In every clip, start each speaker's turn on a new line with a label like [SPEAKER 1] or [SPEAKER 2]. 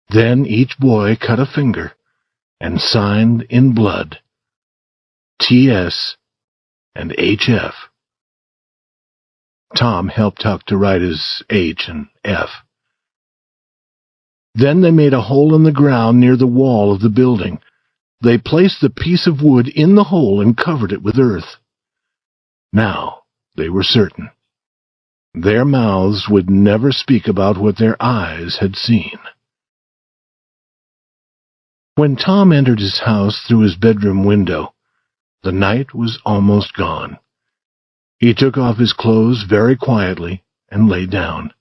[SPEAKER 1] Then each boy cut a finger and signed in blood T.S. and H.F. Tom helped Huck to write his H and F. Then they made a hole in the ground near the wall of the building. They placed the piece of wood in the hole and covered it with earth. Now they were certain. Their mouths would never speak about what their eyes had seen. When Tom entered his house through his bedroom window, the night was almost gone. He took off his clothes very quietly and lay down.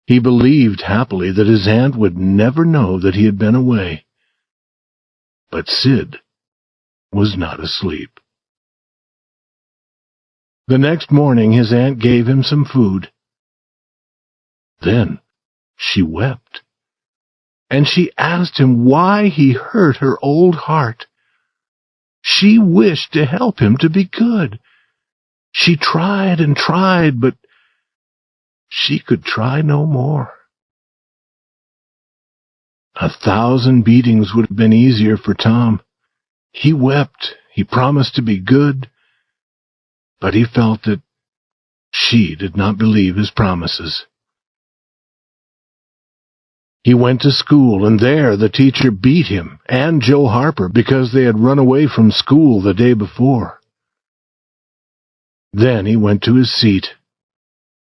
[SPEAKER 1] He believed happily that his aunt would never know that he had been away. But Sid was not asleep. The next morning his aunt gave him some food. Then she wept, and she asked him why he hurt her old heart. She wished to help him to be good. She tried and tried, but she could try no more. 1,000 beatings would have been easier for Tom. He wept, he promised to be good, but he felt that she did not believe his promises. He went to school, and there the teacher beat him and Joe Harper because they had run away from school the day before. Then he went to his seat.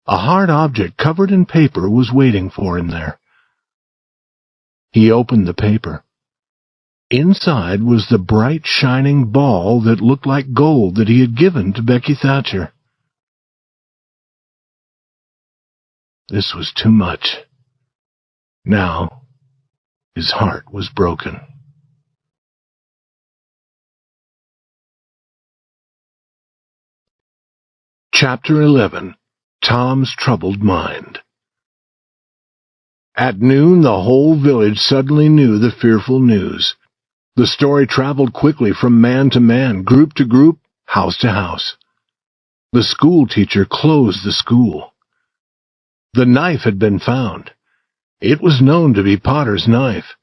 [SPEAKER 1] A hard object covered in paper was waiting for him there. He opened the paper. Inside was the bright, shining ball that looked like gold that he had given to Becky Thatcher. This was too much. Now his heart was broken. Chapter 11. Tom's Troubled Mind. At noon, the whole village suddenly knew the fearful news. The story traveled quickly from man to man, group to group, house to house. The school teacher closed the school. The knife had been found. It was known to be Potter's knife,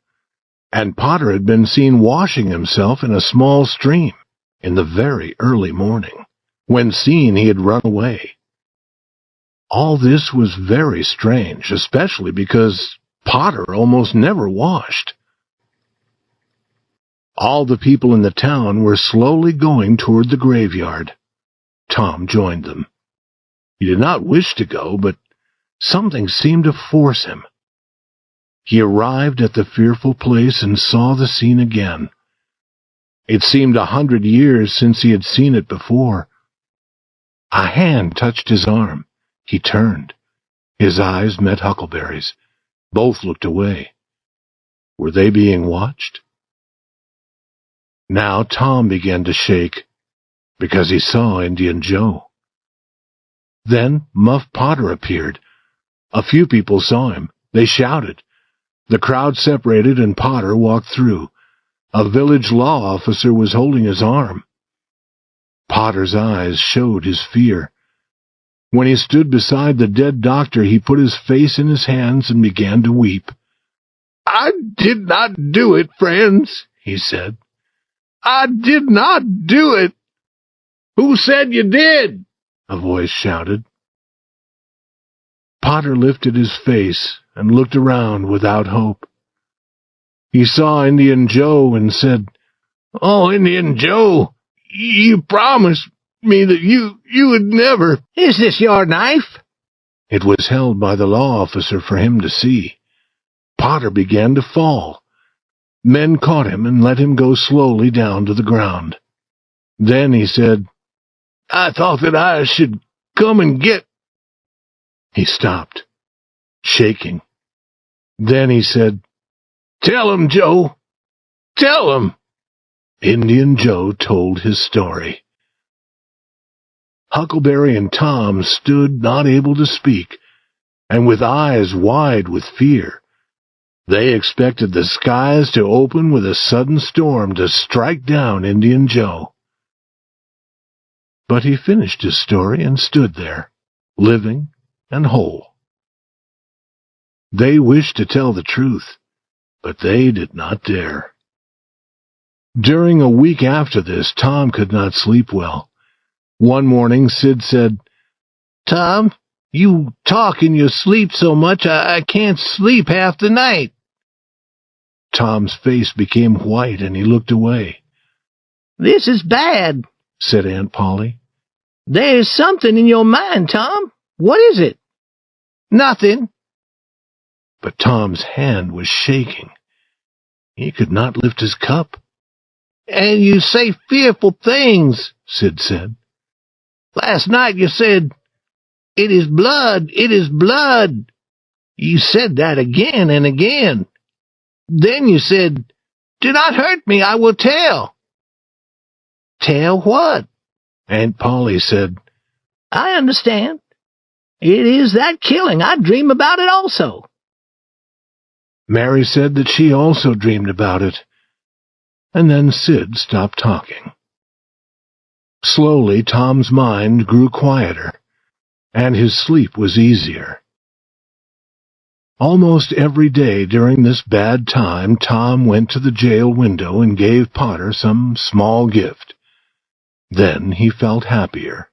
[SPEAKER 1] and Potter had been seen washing himself in a small stream in the very early morning. When seen, he had run away. All this was very strange, especially because Potter almost never washed. All the people in the town were slowly going toward the graveyard. Tom joined them. He did not wish to go, but something seemed to force him. He arrived at the fearful place and saw the scene again. It seemed 100 years since he had seen it before. A hand touched his arm. He turned. His eyes met Huckleberry's. Both looked away. Were they being watched? Now Tom began to shake, because he saw Indian Joe. Then Muff Potter appeared. A few people saw him. They shouted. The crowd separated and Potter walked through. A village law officer was holding his arm. Potter's eyes showed his fear. When he stood beside the dead doctor, he put his face in his hands and began to weep. "I did not do it, friends," he said. "I did not do it." "Who said you did?" a voice shouted. Potter lifted his face and looked around without hope. He saw Indian Joe and said, "Oh, Indian Joe, you promised me that you would never—" "Is this your knife?" It was held by the law officer for him to see. Potter began to fall. Men caught him and let him go slowly down to the ground. Then he said, "I thought that I should come and get—" He stopped, shaking. Then he said, "Tell him, Joe. Tell him." Indian Joe told his story. Huckleberry and Tom stood not able to speak, and with eyes wide with fear. They expected the skies to open with a sudden storm to strike down Indian Joe. But he finished his story and stood there, living and whole. They wished to tell the truth. but they did not dare. During a week after this, Tom could not sleep well. One morning, Sid said, "Tom, you talk in your sleep so much I can't sleep half the night." Tom's face became white and he looked away.
[SPEAKER 2] "This is bad,"
[SPEAKER 1] said Aunt Polly.
[SPEAKER 2] "There's something in your mind, Tom. What is it?" "Nothing."
[SPEAKER 1] But Tom's hand was shaking. He could not lift his cup.
[SPEAKER 2] "And you say fearful things,"
[SPEAKER 1] Sid said.
[SPEAKER 2] "Last night you said, 'It is blood, it is blood.' You said that again and again. Then you said, 'Do not hurt me, I will tell.'" "Tell what?"
[SPEAKER 1] Aunt Polly said.
[SPEAKER 2] "I understand. It is that killing. I dream about it also."
[SPEAKER 1] Mary said that she also dreamed about it. And then Sid stopped talking. Slowly, Tom's mind grew quieter, and his sleep was easier. Almost every day during this bad time, Tom went to the jail window and gave Potter some small gift. Then he felt happier.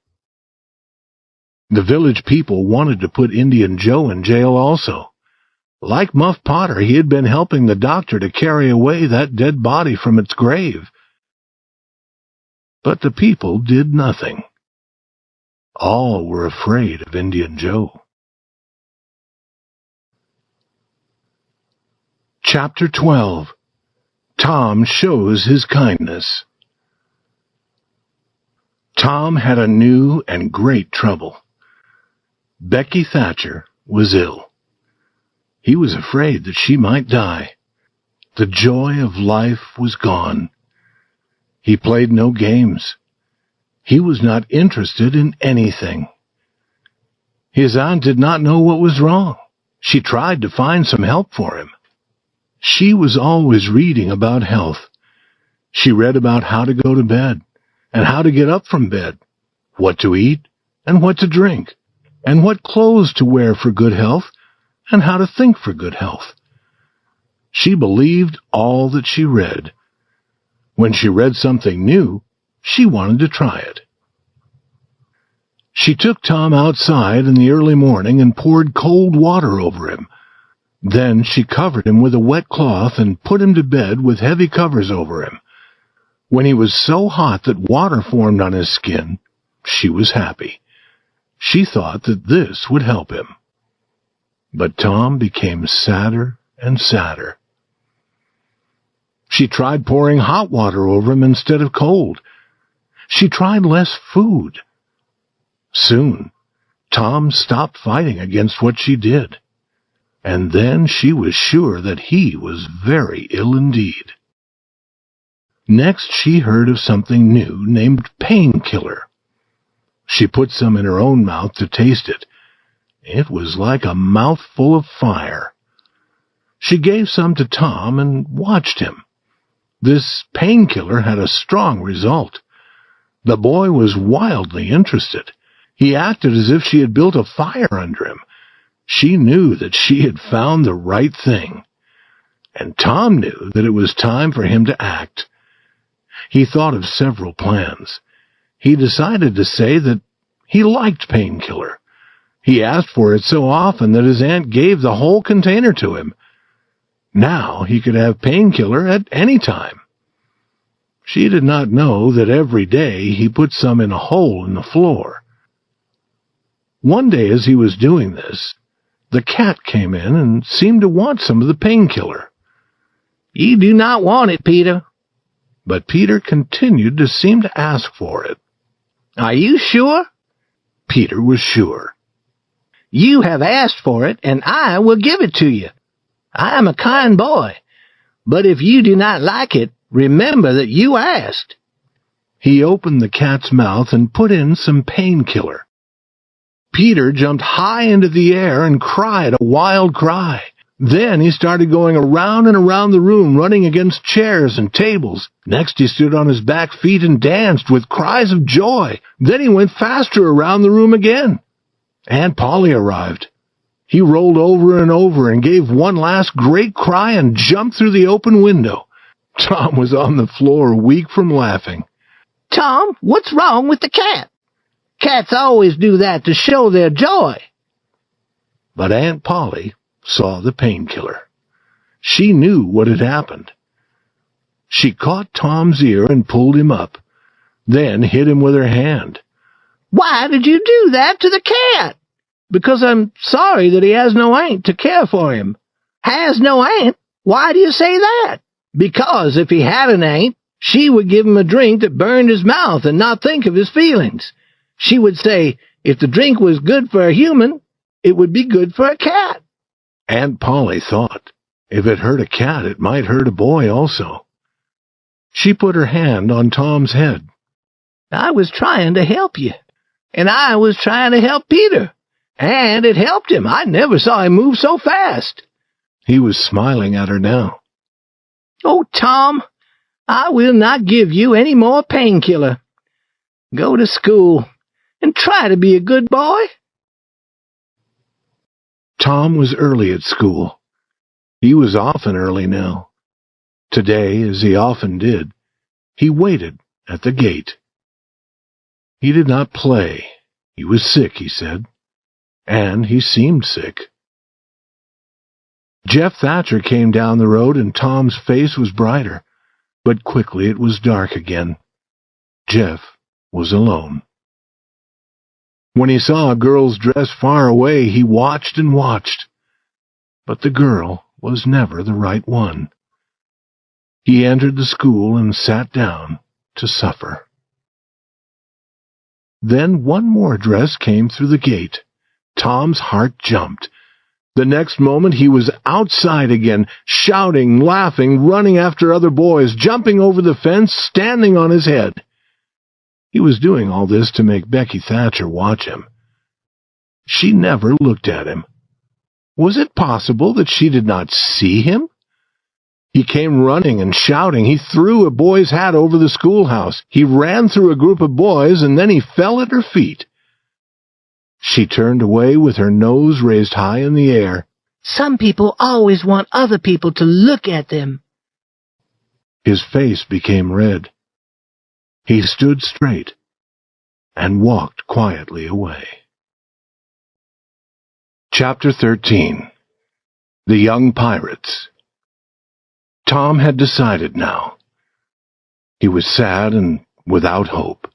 [SPEAKER 1] The village people wanted to put Indian Joe in jail also. Like Muff Potter, he had been helping the doctor to carry away that dead body from its grave. But the people did nothing. All were afraid of Indian Joe. Chapter 12. Tom Shows His Kindness. Tom had a new and great trouble. Becky Thatcher was ill. He was afraid that she might die. The joy of life was gone. He played no games. He was not interested in anything. His aunt did not know what was wrong. She tried to find some help for him. She was always reading about health. She read about how to go to bed, and how to get up from bed, what to eat, and what to drink, and what clothes to wear for good health, and how to think for good health. She believed all that she read. When she read something new, she wanted to try it. She took Tom outside in the early morning and poured cold water over him. Then she covered him with a wet cloth and put him to bed with heavy covers over him. When he was so hot that water formed on his skin, she was happy. She thought that this would help him. But Tom became sadder and sadder. She tried pouring hot water over him instead of cold. She tried less food. Soon, Tom stopped fighting against what she did. And then she was sure that he was very ill indeed. Next, she heard of something new named painkiller. She put some in her own mouth to taste it. It was like a mouthful of fire. She gave some to Tom and watched him. This painkiller had a strong result. The boy was wildly interested. He acted as if she had built a fire under him. She knew that she had found the right thing. And Tom knew that it was time for him to act. He thought of several plans. He decided to say that he liked painkiller. He asked for it so often that his aunt gave the whole container to him. Now he could have painkiller at any time. She did not know that every day he put some in a hole in the floor. One day as he was doing this, the cat came in and seemed to want some of the painkiller.
[SPEAKER 2] "You do not want it, Peter."
[SPEAKER 1] But Peter continued to seem to ask for it.
[SPEAKER 2] "Are you sure?"
[SPEAKER 1] Peter was sure.
[SPEAKER 2] "You have asked for it, and I will give it to you. I am a kind boy. But if you do not like it, remember that you asked."
[SPEAKER 1] He opened the cat's mouth and put in some painkiller. Peter jumped high into the air and cried a wild cry. Then he started going around and around the room, running against chairs and tables. Next he stood on his back feet and danced with cries of joy. Then he went faster around the room again. Aunt Polly arrived. He rolled over and over and gave one last great cry and jumped through the open window. Tom was on the floor, weak from laughing.
[SPEAKER 2] Tom, what's wrong with the cat? Cats always do that to show their joy.
[SPEAKER 1] But Aunt Polly saw the painkiller. She knew what had happened. She caught Tom's ear and pulled him up, then hit him with her hand.
[SPEAKER 2] Why did you do that to the cat? Because I'm sorry that he has no aunt to care for him. Has no aunt? Why do you say that? Because if he had an aunt, she would give him a drink that burned his mouth and not think of his feelings. She would say, if the drink was good for a human, it would be good for a cat.
[SPEAKER 1] Aunt Polly thought, if it hurt a cat, it might hurt a boy also. She put her hand on Tom's head.
[SPEAKER 2] I was trying to help you, and I was trying to help Peter, and it helped him. I never saw him move so fast.
[SPEAKER 1] He was smiling at her now.
[SPEAKER 2] Oh, Tom, I will not give you any more painkiller. Go to school and try to be a good boy.
[SPEAKER 1] Tom was early at school. He was often early now. Today, as he often did, he waited at the gate. He did not play. He was sick, he said, and he seemed sick. Jeff Thatcher came down the road, and Tom's face was brighter, but quickly it was dark again. Jeff was alone. When he saw a girl's dress far away, he watched and watched, but the girl was never the right one. He entered the school and sat down to suffer. Then one more dress came through the gate. Tom's heart jumped. The next moment he was outside again, shouting, laughing, running after other boys, jumping over the fence, standing on his head. He was doing all this to make Becky Thatcher watch him. She never looked at him. Was it possible that she did not see him? He came running and shouting. He threw a boy's hat over the schoolhouse. He ran through a group of boys, and then he fell at her feet. She turned away with her nose raised high in the air.
[SPEAKER 2] Some people always want other people to look at them.
[SPEAKER 1] His face became red. He stood straight and walked quietly away. Chapter 13. The Young Pirates. Tom had decided now. He was sad and without hope.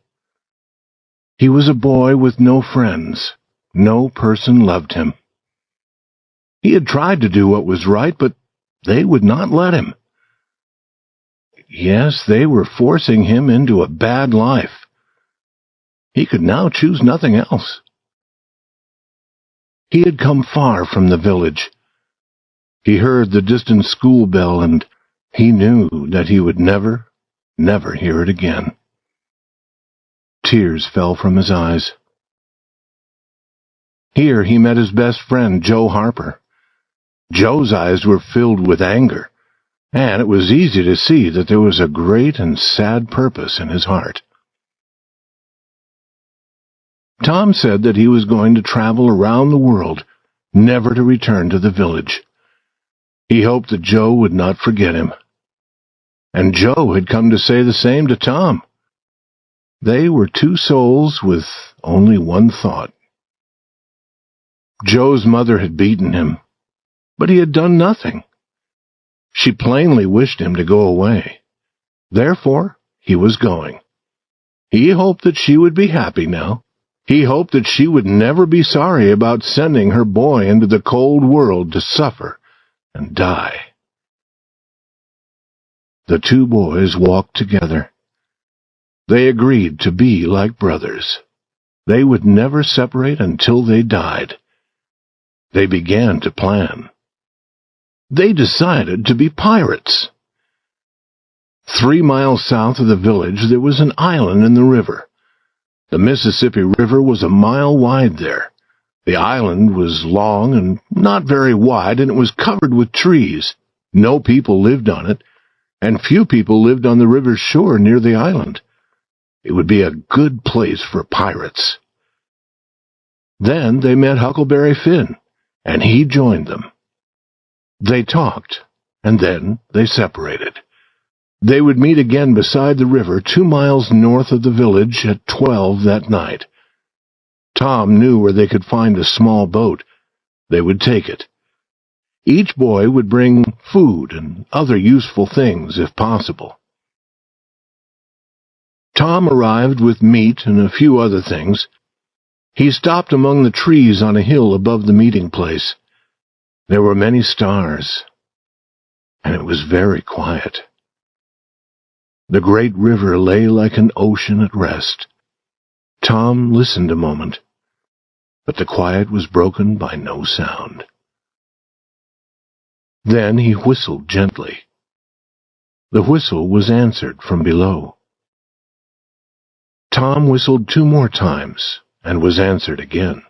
[SPEAKER 1] He was a boy with no friends. No person loved him. He had tried to do what was right, but they would not let him. Yes, they were forcing him into a bad life. He could now choose nothing else. He had come far from the village. He heard the distant school bell, and he knew that he would never hear it again. Tears fell from his eyes. Here he met his best friend, Joe Harper. Joe's eyes were filled with anger, and it was easy to see that there was a great and sad purpose in his heart. Tom said that he was going to travel around the world, never to return to the village. He hoped that Joe would not forget him. And Joe had come to say the same to Tom. They were two souls with only one thought. Joe's mother had beaten him, but he had done nothing. She plainly wished him to go away. Therefore, he was going. He hoped that she would be happy now. He hoped that she would never be sorry about sending her boy into the cold world to suffer and die. The two boys walked together. They agreed to be like brothers. They would never separate until they died. They began to plan. They decided to be pirates. 3 miles south of the village there was an island in the river. The Mississippi River was a mile wide there. The island was long and not very wide, and it was covered with trees. No people lived on it, and few people lived on the river's shore near the island. It would be a good place for pirates. Then they met Huckleberry Finn. and he joined them. They talked, and then they separated. They would meet again beside the river 2 miles north of the village at 12 that night. Tom knew where they could find a small boat. They would take it. Each boy would bring food and other useful things if possible. Tom arrived with meat and a few other things. He stopped among the trees on a hill above the meeting place. There were many stars, and it was very quiet. The great river lay like an ocean at rest. Tom listened a moment, but the quiet was broken by no sound. Then he whistled gently. The whistle was answered from below. Tom whistled 2 more times and was answered again.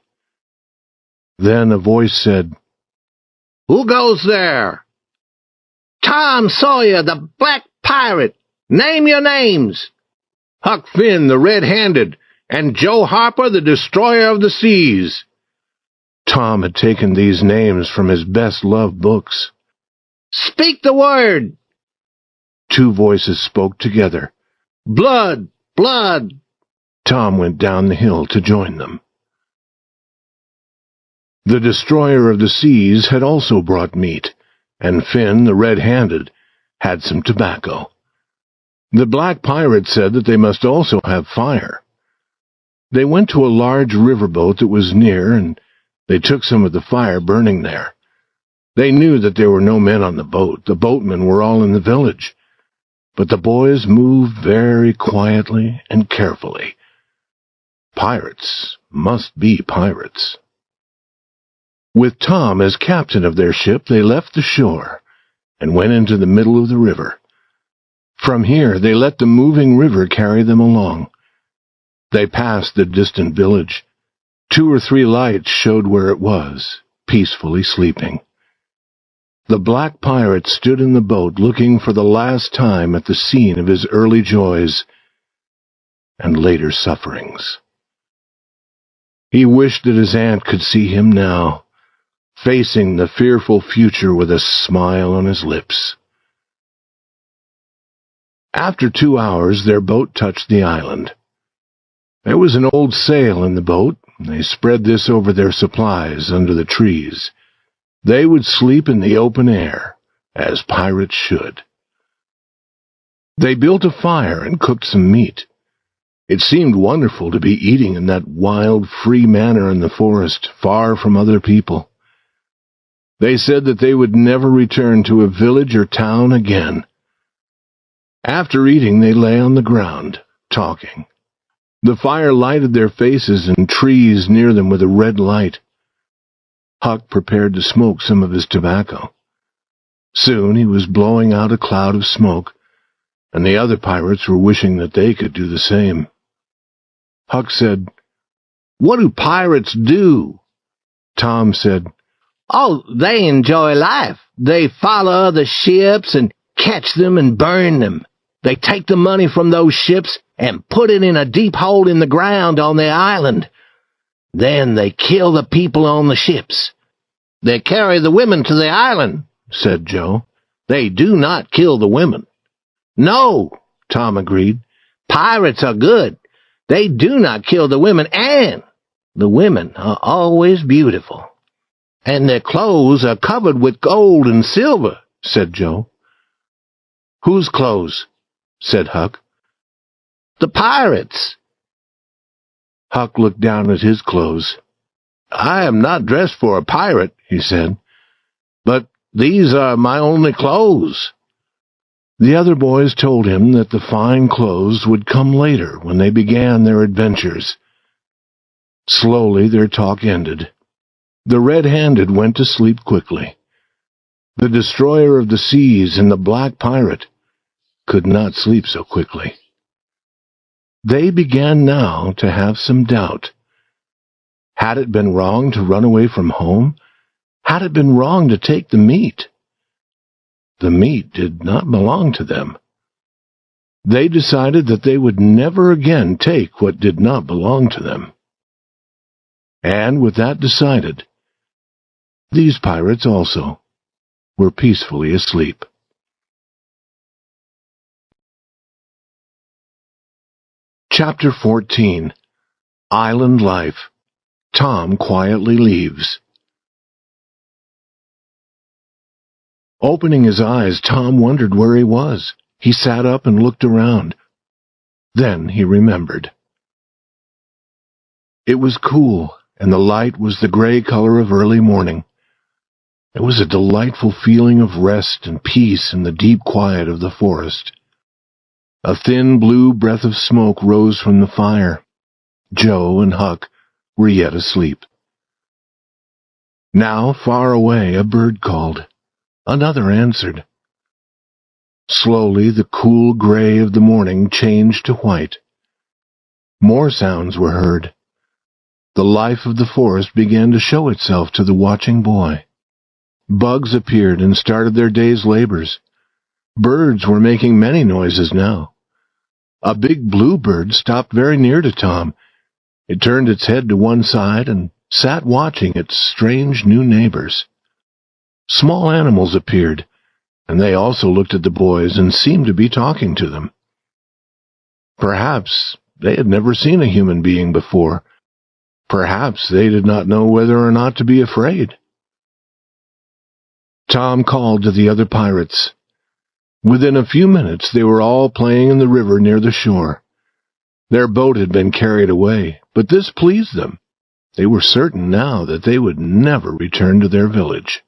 [SPEAKER 1] Then a voice said,
[SPEAKER 2] "Who goes there?" "Tom Sawyer, the black pirate. Name your names."
[SPEAKER 1] "Huck Finn, the red-handed, and Joe Harper, the destroyer of the seas." Tom had taken these names from his best-loved books.
[SPEAKER 2] "Speak the word."
[SPEAKER 1] 2 voices spoke together.
[SPEAKER 2] "Blood! Blood!"
[SPEAKER 1] Tom went down the hill to join them. The destroyer of the seas had also brought meat, and Finn, the red-handed, had some tobacco. The black pirate said that they must also have fire. They went to a large riverboat that was near, and they took some of the fire burning there. They knew that there were no men on the boat. The boatmen were all in the village. But the boys moved very quietly and carefully. Pirates must be pirates. With Tom as captain of their ship, they left the shore and went into the middle of the river. From here, they let the moving river carry them along. They passed the distant village. 2 or 3 lights showed where it was, peacefully sleeping. The black pirate stood in the boat looking for the last time at the scene of his early joys and later sufferings. He wished that his aunt could see him now, facing the fearful future with a smile on his lips. After 2 hours, their boat touched the island. There was an old sail in the boat. They spread this over their supplies under the trees. They would sleep in the open air, as pirates should. They built a fire and cooked some meat. It seemed wonderful to be eating in that wild, free manner in the forest, far from other people. They said that they would never return to a village or town again. After eating, they lay on the ground, talking. The fire lighted their faces and trees near them with a red light. Huck prepared to smoke some of his tobacco. Soon he was blowing out a cloud of smoke, and the other pirates were wishing that they could do the same. Huck said, "What do pirates do?" Tom said,
[SPEAKER 2] "Oh, they enjoy life. They follow other ships and catch them and burn them. They take the money from those ships and put it in a deep hole in the ground on the island. Then they kill the people on the ships. They carry the women to the island," said Joe. "They do not kill the women." "No," Tom agreed. "Pirates are good. They do not kill the women, and the women are always beautiful. And their clothes are covered with gold and silver," said Joe. "Whose clothes?" said Huck. "The pirates." Huck looked down at his clothes. "I am not dressed for a pirate," he said, "but these are my only clothes." The other boys told him that the fine clothes would come later when they began their adventures. Slowly their talk ended. The red-handed went to sleep quickly. The destroyer of the seas and the black pirate could not sleep so quickly. They began now to have some doubt. Had it been wrong to run away from home? Had it been wrong to take the meat? The meat did not belong to them. They decided that they would never again take what did not belong to them. And with that decided,
[SPEAKER 1] These pirates also were peacefully asleep. Chapter 14. Island Life. Tom quietly leaves. Opening his eyes, Tom wondered where he was. He sat up and looked around. Then he remembered. It was cool, and the light was the gray color of early morning. There was a delightful feeling of rest and peace in the deep quiet of the forest. A thin blue breath of smoke rose from the fire. Joe and Huck were yet asleep. Now, far away, a bird called. Another answered. Slowly, the cool gray of the morning changed to white. More sounds were heard. The life of the forest began to show itself to the watching boy. Bugs appeared and started their day's labors. Birds were making many noises now. A big bluebird stopped very near to Tom. It turned its head to one side and sat watching its strange new neighbors. Small animals appeared, and they also looked at the boys and seemed to be talking to them. Perhaps they had never seen a human being before. Perhaps they did not know whether or not to be afraid. Tom called to the other pirates. Within a few minutes they were all playing in the river near the shore. Their boat had been carried away, but this pleased them. They were certain now that they would never return to their village.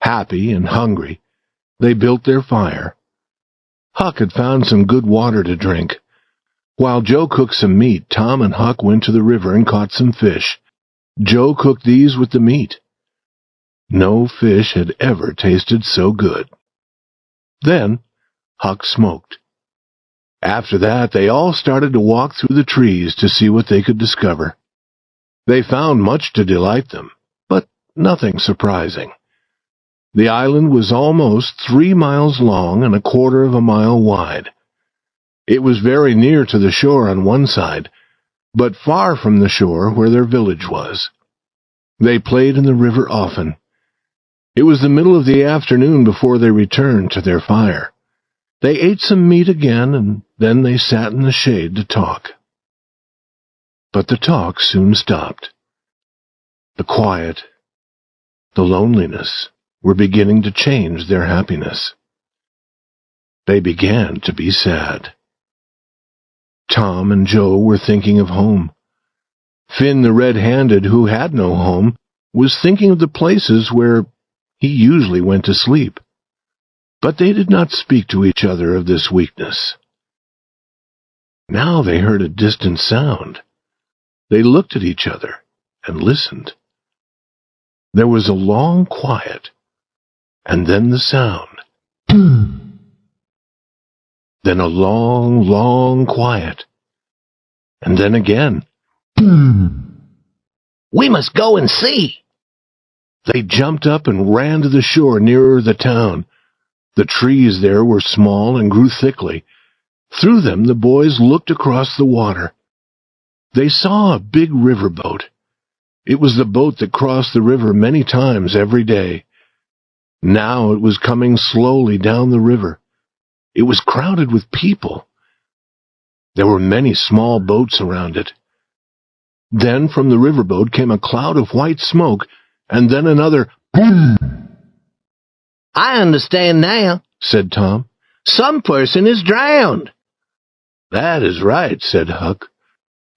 [SPEAKER 1] Happy and hungry, they built their fire. Huck had found some good water to drink. While Joe cooked some meat, Tom and Huck went to the river and caught some fish. Joe cooked these with the meat. No fish had ever tasted so good. Then Huck smoked. After that, they all started to walk through the trees to see what they could discover. They found much to delight them, but nothing surprising. The island was almost 3 miles long and 1/4 of a mile wide. It was very near to the shore on one side, but far from the shore where their village was. They played in the river often. It was the middle of the afternoon before they returned to their fire. They ate some meat again, and then they sat in the shade to talk. But the talk soon stopped. The quiet, the loneliness were beginning to change their happiness. They began to be sad. Tom and Joe were thinking of home. Finn the red-handed, who had no home, was thinking of the places where he usually went to sleep. But they did not speak to each other of this weakness. Now they heard a distant sound. They looked at each other and listened. There was a long quiet, and then the sound. Then a long, long quiet, and then again.
[SPEAKER 2] We must go and see.
[SPEAKER 1] They jumped up and ran to the shore nearer the town. The trees there were small and grew thickly. Through them the boys looked across the water. They saw a big riverboat. It was the boat that crossed the river many times every day. Now it was coming slowly down the river. It was crowded with people. There were many small boats around it. Then from the riverboat came a cloud of white smoke, and then another
[SPEAKER 2] I understand now,
[SPEAKER 1] said Tom.
[SPEAKER 2] Some person is drowned.
[SPEAKER 1] That is right, said Huck.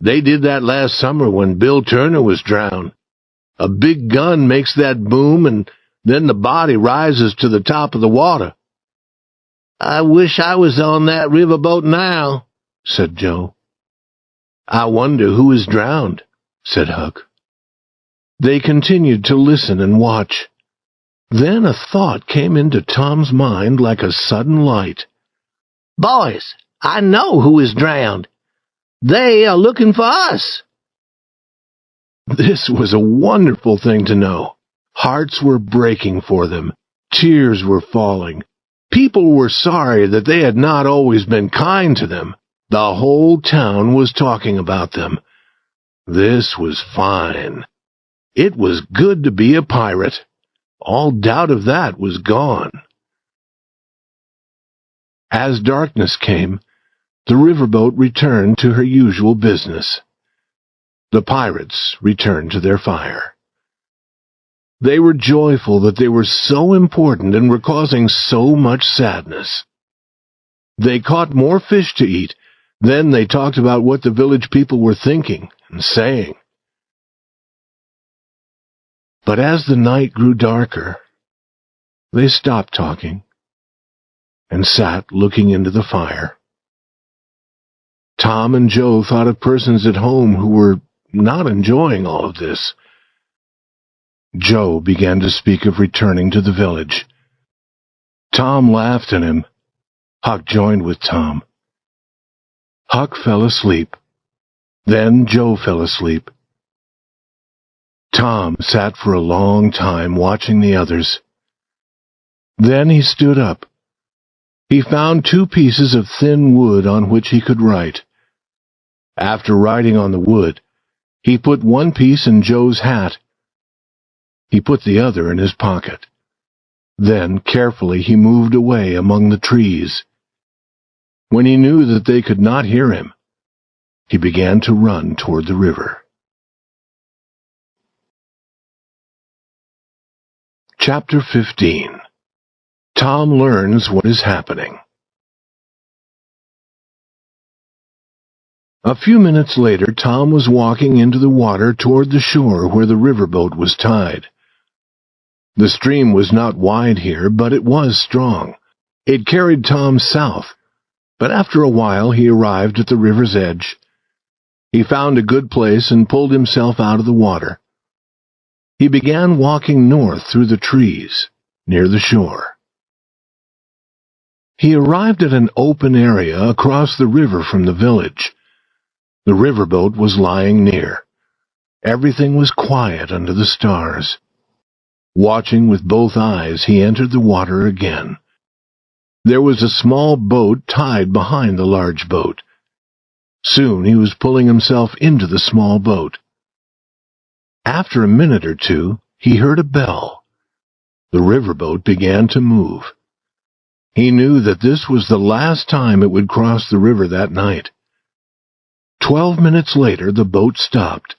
[SPEAKER 1] They did that last summer when Bill Turner was drowned. A big gun makes that boom, and then the body rises to the top of the water.
[SPEAKER 2] I wish I was on that riverboat now,
[SPEAKER 1] said Joe. I wonder who is drowned, said Huck. They continued to listen and watch. Then a thought came into Tom's mind like a sudden light.
[SPEAKER 2] Boys, I know who is drowned. They are looking for us.
[SPEAKER 1] This was a wonderful thing to know. Hearts were breaking for them. Tears were falling. People were sorry that they had not always been kind to them. The whole town was talking about them. This was fine. It was good to be a pirate. All doubt of that was gone. As darkness came, the riverboat returned to her usual business. The pirates returned to their fire. They were joyful that they were so important and were causing so much sadness. They caught more fish to eat. Then they talked about what the village people were thinking and saying. But as the night grew darker, they stopped talking and sat looking into the fire. Tom and Joe thought of persons at home who were not enjoying all of this. Joe began to speak of returning to the village. Tom laughed at him. Huck joined with Tom. Huck fell asleep. Then Joe fell asleep. Tom sat for a long time watching the others. Then he stood up. He found 2 pieces of thin wood on which he could write. After writing on the wood, he put one piece in Joe's hat. He put the other in his pocket. Then, carefully, he moved away among the trees. When he knew that they could not hear him, he began to run toward the river. Chapter 15. Tom learns what is happening. A few minutes later, Tom was walking into the water toward the shore where the riverboat was tied. The stream was not wide here, but it was strong. It carried Tom south, but after a while he arrived at the river's edge. He found a good place and pulled himself out of the water. He began walking north through the trees, near the shore. He arrived at an open area across the river from the village. The riverboat was lying near. Everything was quiet under the stars. Watching with both eyes, he entered the water again. There was a small boat tied behind the large boat. Soon he was pulling himself into the small boat. After a minute or two, he heard a bell. The riverboat began to move. He knew that this was the last time it would cross the river that night. 12 minutes later, the boat stopped.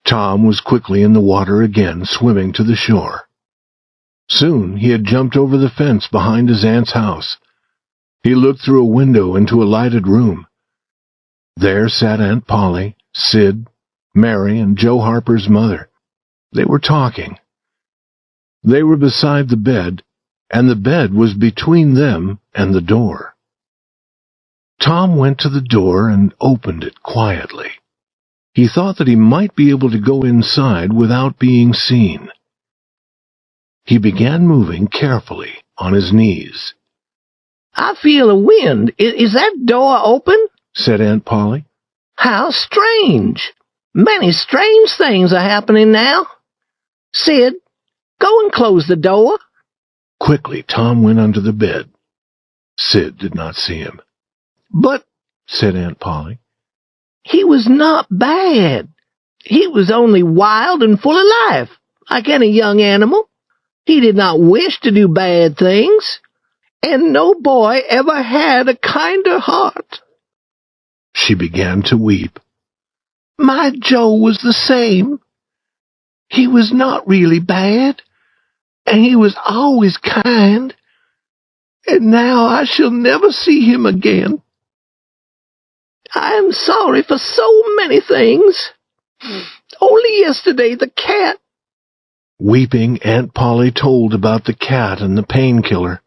[SPEAKER 1] Tom was quickly in the water again, swimming to the shore. Soon he had jumped over the fence behind his aunt's house. He looked through a window into a lighted room. There sat Aunt Polly, Sid, Mary, and Joe Harper's mother. They were talking. They were beside the bed, and the bed was between them and the door. Tom went to the door and opened it quietly. He thought that he might be able to go inside without being seen. He began moving carefully on his knees.
[SPEAKER 2] "I feel a wind. Is that door open?"
[SPEAKER 1] said Aunt Polly.
[SPEAKER 2] "How strange. Many strange things are happening now. Sid, go and close the door."
[SPEAKER 1] Quickly, Tom went under the bed. Sid did not see him.
[SPEAKER 2] "But,"
[SPEAKER 1] said Aunt Polly,
[SPEAKER 2] "he was not bad. He was only wild and full of life, like any young animal. He did not wish to do bad things, and no boy ever had a kinder heart."
[SPEAKER 1] She began to weep.
[SPEAKER 2] "My Joe was the same. He was not really bad, and he was always kind, and now I shall never see him again. I am sorry for so many things. Only yesterday the cat—"
[SPEAKER 1] Weeping, Aunt Polly told about the cat and the painkiller.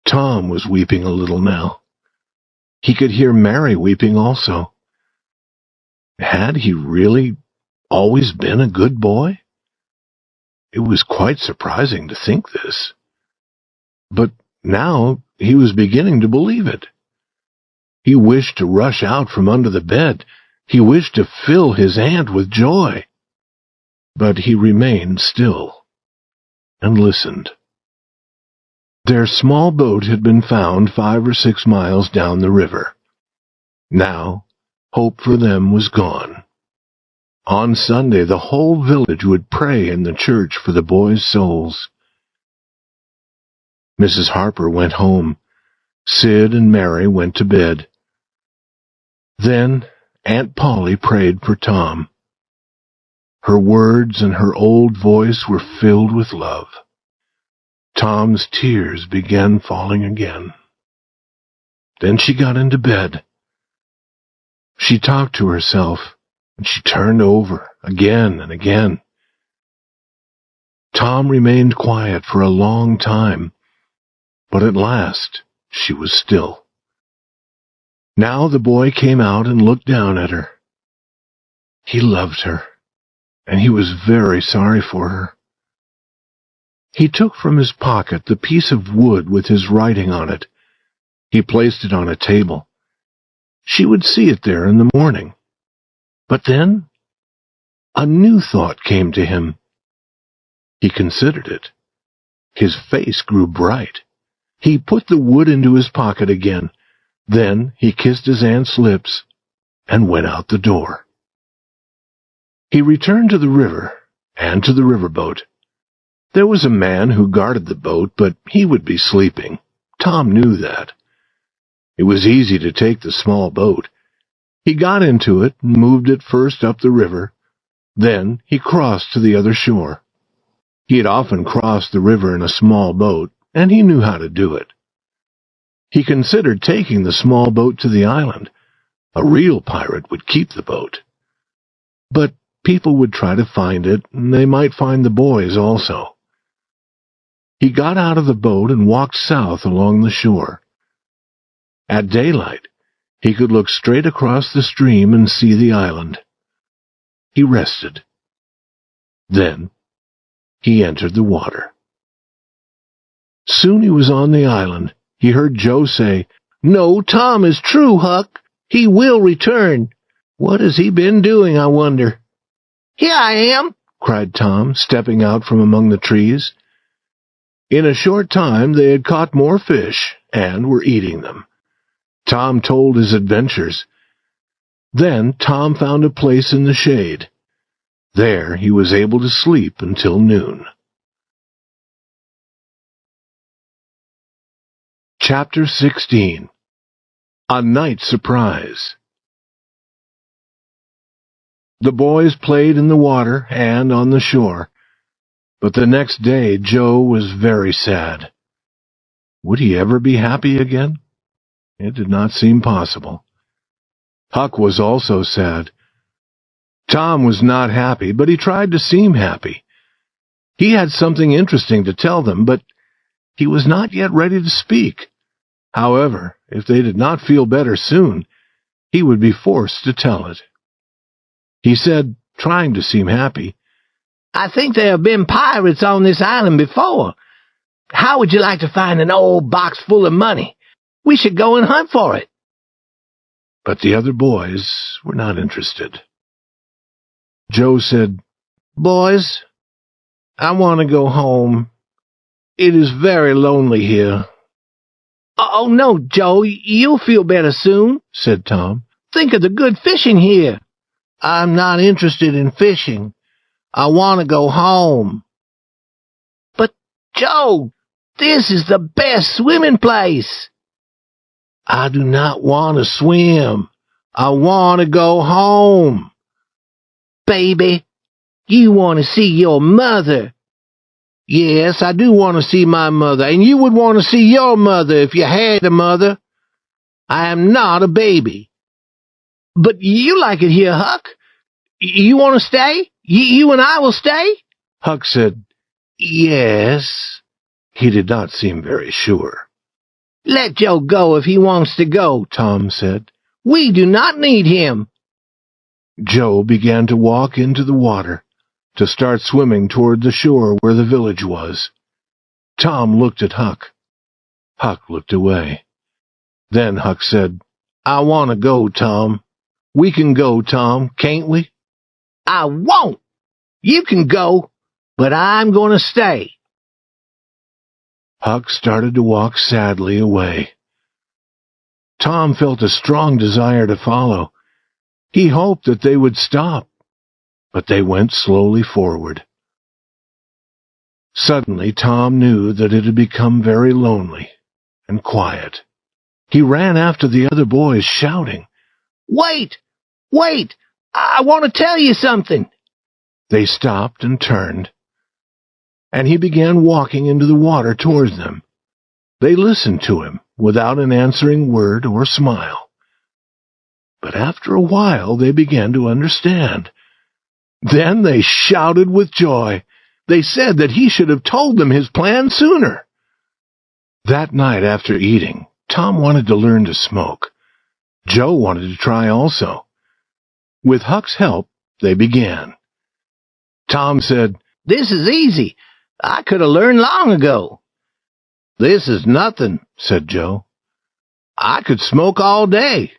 [SPEAKER 1] Tom was weeping a little now. He could hear Mary weeping also. Had he really always been a good boy? It was quite surprising to think this. But now he was beginning to believe it. He wished to rush out from under the bed. He wished to fill his aunt with joy. But he remained still and listened. Their small boat had been found 5 or 6 miles down the river. Now, hope for them was gone. On Sunday, the whole village would pray in the church for the boys' souls. Mrs. Harper went home. Sid and Mary went to bed. Then Aunt Polly prayed for Tom. Her words and her old voice were filled with love. Tom's tears began falling again. Then she got into bed. She talked to herself, and she turned over again and again. Tom remained quiet for a long time, but at last she was still. Now the boy came out and looked down at her. He loved her, and he was very sorry for her. He took from his pocket the piece of wood with his writing on it. He placed it on a table. She would see it there in the morning. But then a new thought came to him. He considered it. His face grew bright. He put the wood into his pocket again. Then he kissed his aunt's lips and went out the door. He returned to the river and to the riverboat. There was a man who guarded the boat, but he would be sleeping. Tom knew that. It was easy to take the small boat. He got into it and moved it first up the river. Then he crossed to the other shore. He had often crossed the river in a small boat, and he knew how to do it. He considered taking the small boat to the island. A real pirate would keep the boat. But people would try to find it, and they might find the boys also. He got out of the boat and walked south along the shore. At daylight, he could look straight across the stream and see the island. He rested. Then he entered the water. Soon he was on the island. He heard Joe say, "No, Tom is true, Huck. He will return. What has he been doing, I wonder?" "Here I am," cried Tom, stepping out from among the trees. In a short time they had caught more fish and were eating them. Tom told his adventures. Then Tom found a place in the shade. There he was able to sleep until noon. Chapter 16. A Night Surprise. The boys played in the water and on the shore, but the next day Joe was very sad. Would he ever be happy again? It did not seem possible. Huck was also sad. Tom was not happy, but he tried to seem happy. He had something interesting to tell them, but he was not yet ready to speak. However, if they did not feel better soon, he would be forced to tell it. He said, trying to seem happy, "I think there have been pirates on this island before. How would you like to find an old box full of money? We should go and hunt for it." But the other boys were not interested. Joe said, "Boys, I want to go home. It is very lonely here." "Oh, no, Joe, you'll feel better soon," said Tom. "Think of the good fishing here." "I'm not interested in fishing. I want to go home." "But, Joe, this is the best swimming place." "I do not want to swim. I want to go home." "Baby, you want to see your mother." "Yes, I do want to see my mother, and you would want to see your mother if you had a mother." "I am not a baby." "But you like it here, Huck. You want to stay? You and I will stay?" Huck said, "Yes." He did not seem very sure. "Let Joe go if he wants to go," Tom said. "We do not need him." Joe began to walk into the water, to start swimming toward the shore where the village was. Tom looked at Huck. Huck looked away. Then Huck said, "I want to go, Tom. We can go, Tom, can't we?" "I won't. You can go, but I'm going to stay." Huck started to walk sadly away. Tom felt a strong desire to follow. He hoped that they would stop. but they went slowly forward. Suddenly Tom knew that it had become very lonely and quiet. He ran after the other boys, shouting,
[SPEAKER 2] "Wait! Wait! I want to tell you something."
[SPEAKER 1] They stopped and turned, and he began walking into the water towards them. They listened to him without an answering word or smile. But after a while they began to understand. Then they shouted with joy. They said that he should have told them his plan sooner. That night after eating, Tom wanted to learn to smoke. Joe wanted to try also. With Huck's help, they began. Tom said,
[SPEAKER 2] "This is easy. I could have learned long ago."
[SPEAKER 1] "This is nothing," said Joe. "I could smoke all day.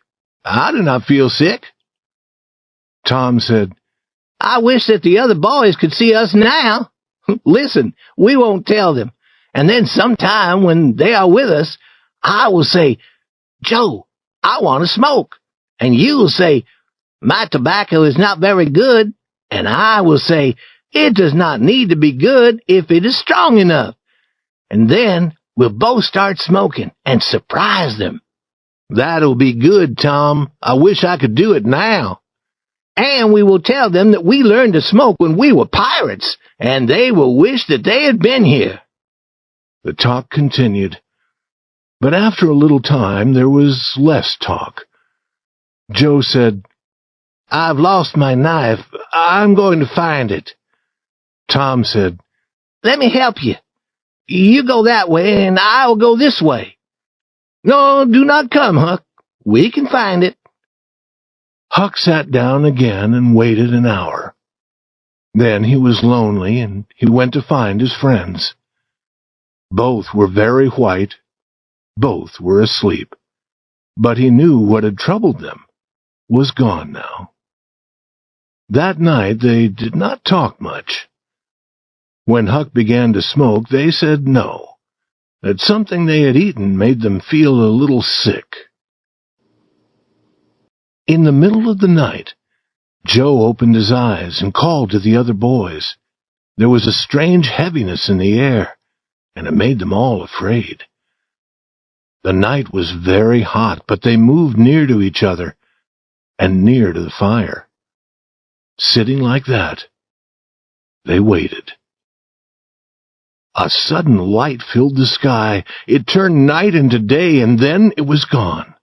[SPEAKER 1] I do not feel sick." Tom said,
[SPEAKER 2] "I wish that the other boys could see us now. Listen, we won't tell them. And then sometime when they are with us, I will say, 'Joe, I want to smoke.' And you will say, 'My tobacco is not very good.' And I will say, 'It does not need to be good if it is strong enough.' And then we'll both start smoking and surprise them."
[SPEAKER 1] "That'll be good, Tom. I wish I could do it now."
[SPEAKER 2] "And we will tell them that we learned to smoke when we were pirates, and they will wish that they had been here."
[SPEAKER 1] The talk continued, but after a little time there was less talk. Joe said,
[SPEAKER 2] "I've lost my knife. I'm going to find it."
[SPEAKER 1] Tom said,
[SPEAKER 2] "Let me help you. You go that way, and I will go this way." "No, do not come, Huck. We can find it."
[SPEAKER 1] Huck sat down again and waited an hour. Then he was lonely, and he went to find his friends. Both were very white. Both were asleep. But he knew what had troubled them was gone now. That night they did not talk much. When Huck began to smoke, they said no, that something they had eaten made them feel a little sick. In the middle of the night, Joe opened his eyes and called to the other boys. There was a strange heaviness in the air, and it made them all afraid. The night was very hot, but they moved near to each other and near to the fire. Sitting like that, they waited. A sudden light filled the sky. It turned night into day, and then it was gone.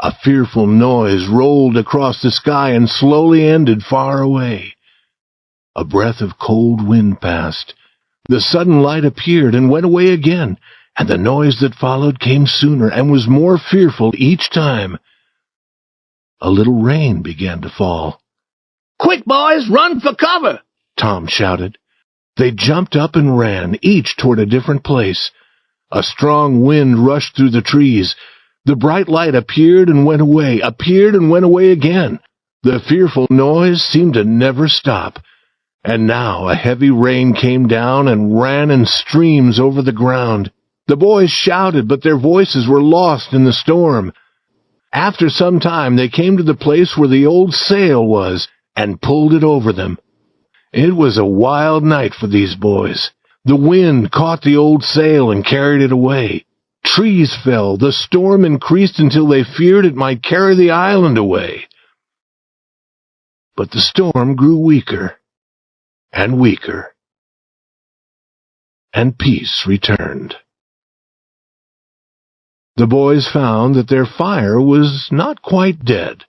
[SPEAKER 1] A fearful noise rolled across the sky and slowly ended far away. A breath of cold wind passed. The sudden light appeared and went away again, and the noise that followed came sooner and was more fearful each time. A little rain began to fall.
[SPEAKER 2] "Quick, boys, run for cover!"
[SPEAKER 1] Tom shouted. They jumped up and ran, each toward a different place. A strong wind rushed through the trees. The bright light appeared and went away, appeared and went away again. The fearful noise seemed to never stop. And now a heavy rain came down and ran in streams over the ground. The boys shouted, but their voices were lost in the storm. After some time they came to the place where the old sail was, and pulled it over them. It was a wild night for these boys. The wind caught the old sail and carried it away. Trees fell. The storm increased until they feared it might carry the island away. But the storm grew weaker and weaker, and peace returned. The boys found that their fire was not quite dead.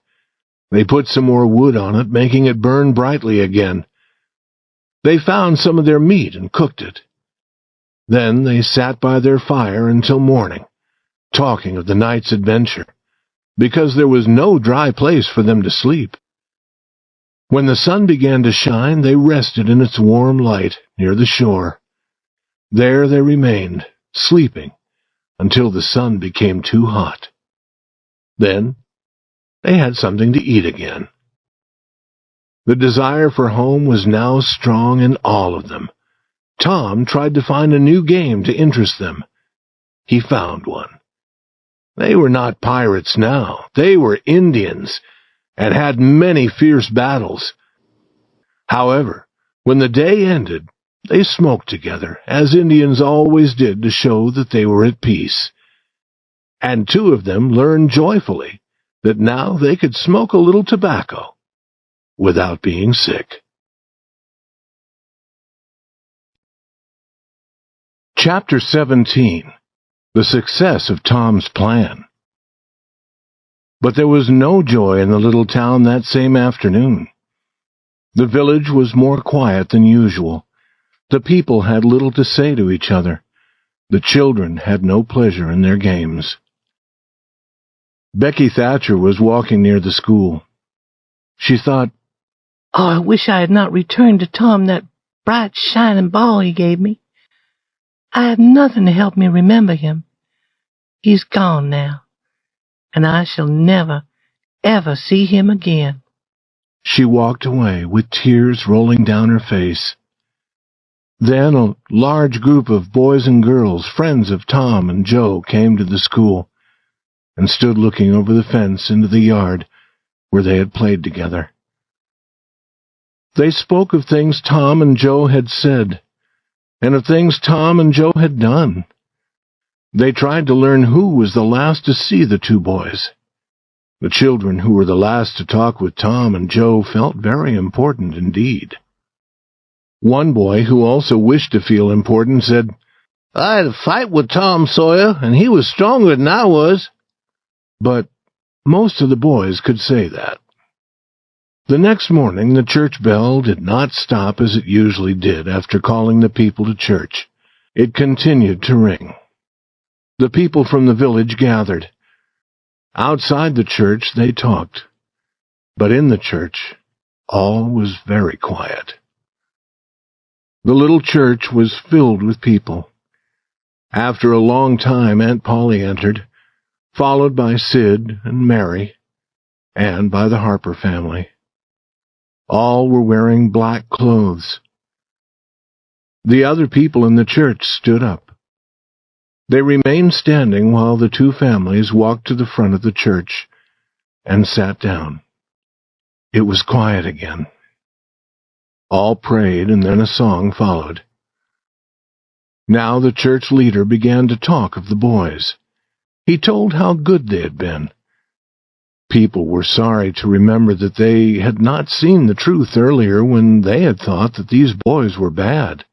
[SPEAKER 1] They put some more wood on it, making it burn brightly again. They found some of their meat and cooked it. Then they sat by their fire until morning, talking of the night's adventure, because there was no dry place for them to sleep. When the sun began to shine, they rested in its warm light near the shore. There they remained, sleeping, until the sun became too hot. Then they had something to eat again. The desire for home was now strong in all of them. Tom tried to find a new game to interest them. He found one. They were not pirates now. They were Indians, and had many fierce battles. However, when the day ended, they smoked together, as Indians always did to show that they were at peace. And 2 of them learned joyfully that now they could smoke a little tobacco without being sick. Chapter 17. The Success of Tom's Plan. But there was no joy in the little town that same afternoon. The village was more quiet than usual. The people had little to say to each other. The children had no pleasure in their games. Becky Thatcher was walking near the school. She thought,
[SPEAKER 3] "Oh, I wish I had not returned to Tom that bright, shining ball he gave me. I have nothing to help me remember him. He's gone now, and I shall never, ever see him again."
[SPEAKER 1] She walked away with tears rolling down her face. Then a large group of boys and girls, friends of Tom and Joe, came to the school and stood looking over the fence into the yard where they had played together. They spoke of things Tom and Joe had said, and of things Tom and Joe had done. They tried to learn who was the last to see the 2 boys. The children who were the last to talk with Tom and Joe felt very important indeed. One boy, who also wished to feel important, said, "I had a fight with Tom Sawyer, and he was stronger than I was." But most of the boys could say that. The next morning the church bell did not stop as it usually did after calling the people to church. It continued to ring. The people from the village gathered. Outside the church they talked, but in the church all was very quiet. The little church was filled with people. After a long time Aunt Polly entered, followed by Sid and Mary, and by the Harper family. All were wearing black clothes. The other people in the church stood up. They remained standing while the 2 families walked to the front of the church and sat down. It was quiet again. All prayed, and then a song followed. Now the church leader began to talk of the boys. He told how good they had been. People were sorry to remember that they had not seen the truth earlier when they had thought that these boys were bad.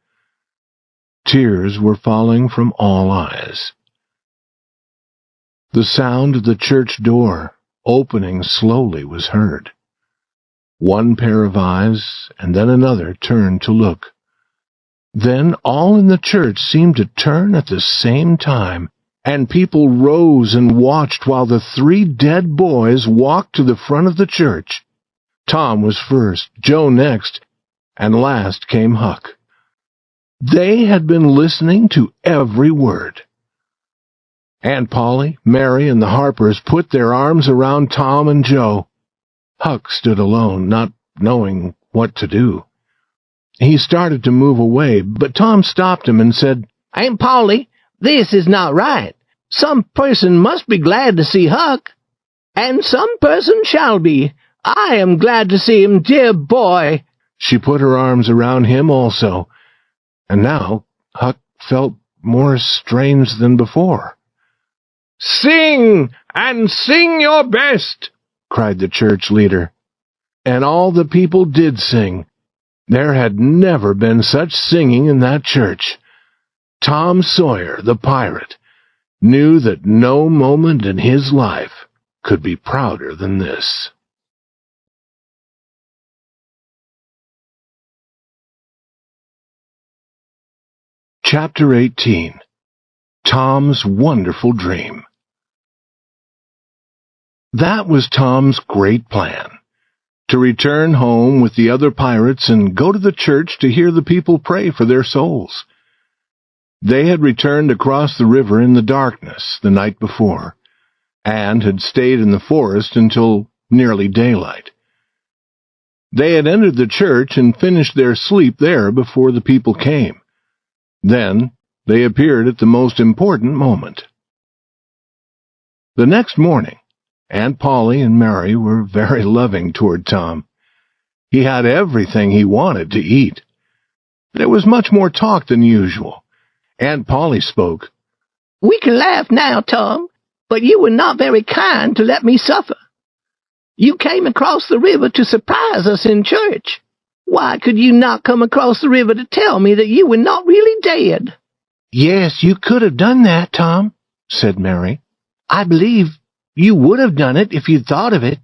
[SPEAKER 1] Tears were falling from all eyes. The sound of the church door opening slowly was heard. One pair of eyes and then another turned to look. Then all in the church seemed to turn at the same time, and people rose and watched while the 3 dead boys walked to the front of the church. Tom was first, Joe next, and last came Huck. They had been listening to every word. Aunt Polly, Mary, and the Harpers put their arms around Tom and Joe. Huck stood alone, not knowing what to do. He started to move away, but Tom stopped him and said,
[SPEAKER 3] "Aunt Polly, this is not right. Some person must be glad to see Huck, and some person shall be. I am glad to see him, dear boy."
[SPEAKER 1] She put her arms around him also, and now Huck felt more strange than before. "Sing, and sing your best!" cried the church leader. And all the people did sing. There had never been such singing in that church. Tom Sawyer, the pirate, knew that no moment in his life could be prouder than this. Chapter 18. Tom's Wonderful Dream. That was Tom's great plan, to return home with the other pirates and go to the church to hear the people pray for their souls. They had returned across the river in the darkness the night before, and had stayed in the forest until nearly daylight. They had entered the church and finished their sleep there before the people came. Then they appeared at the most important moment. The next morning, Aunt Polly and Mary were very loving toward Tom. He had everything he wanted to eat. There was much more talk than usual. Aunt Polly spoke.
[SPEAKER 2] "We can laugh now, Tom, but you were not very kind to let me suffer. You came across the river to surprise us in church. Why could you not come across the river to tell me that you were not really dead?"
[SPEAKER 1] "Yes, you could have done that, Tom," said Mary. "I believe you would have done it if you'd thought of it."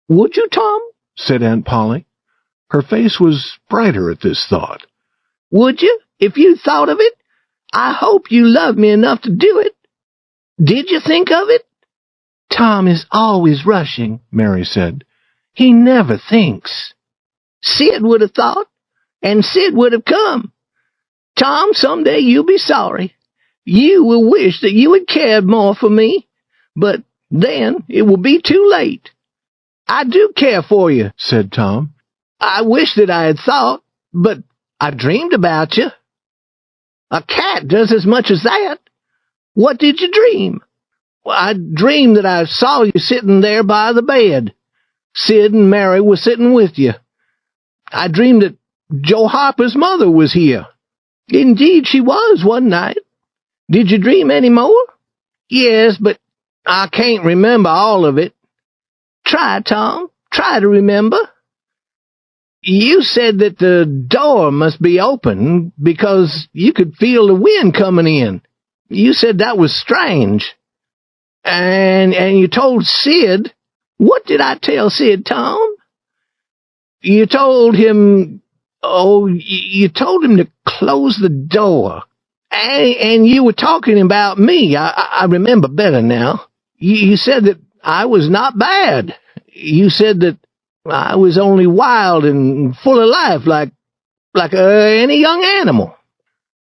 [SPEAKER 2] "Would you, Tom?"
[SPEAKER 1] said Aunt Polly. Her face was brighter at this thought.
[SPEAKER 2] "Would you, if you thought of it? I hope you love me enough to do it. Did you think of it?"
[SPEAKER 3] "Tom is always rushing," Mary said. "He never thinks."
[SPEAKER 2] "Sid would have thought, and Sid would have come. Tom, someday you'll be sorry. You will wish that you had cared more for me, but then it will be too late." "I do care for you,"
[SPEAKER 1] said Tom.
[SPEAKER 2] "I wish that I had thought, but I dreamed about you." "A cat does as much as that. What did you dream?" "Well, I dreamed that I saw you sitting there by the bed. Sid and Mary were sitting with you. I dreamed that Joe Harper's mother was here. Indeed, she was one night. Did you dream any more?" "Yes, but I can't remember all of it." "Try, Tom. Try to remember." "You said that the door must be open because you could feel the wind coming in. You said that was strange. And you told Sid—" "What did I tell Sid, Tom?" "You told him— you told him to close the door. And you were talking about me. I remember better now. You said that I was not bad. You said that I was only wild and full of life like any young animal.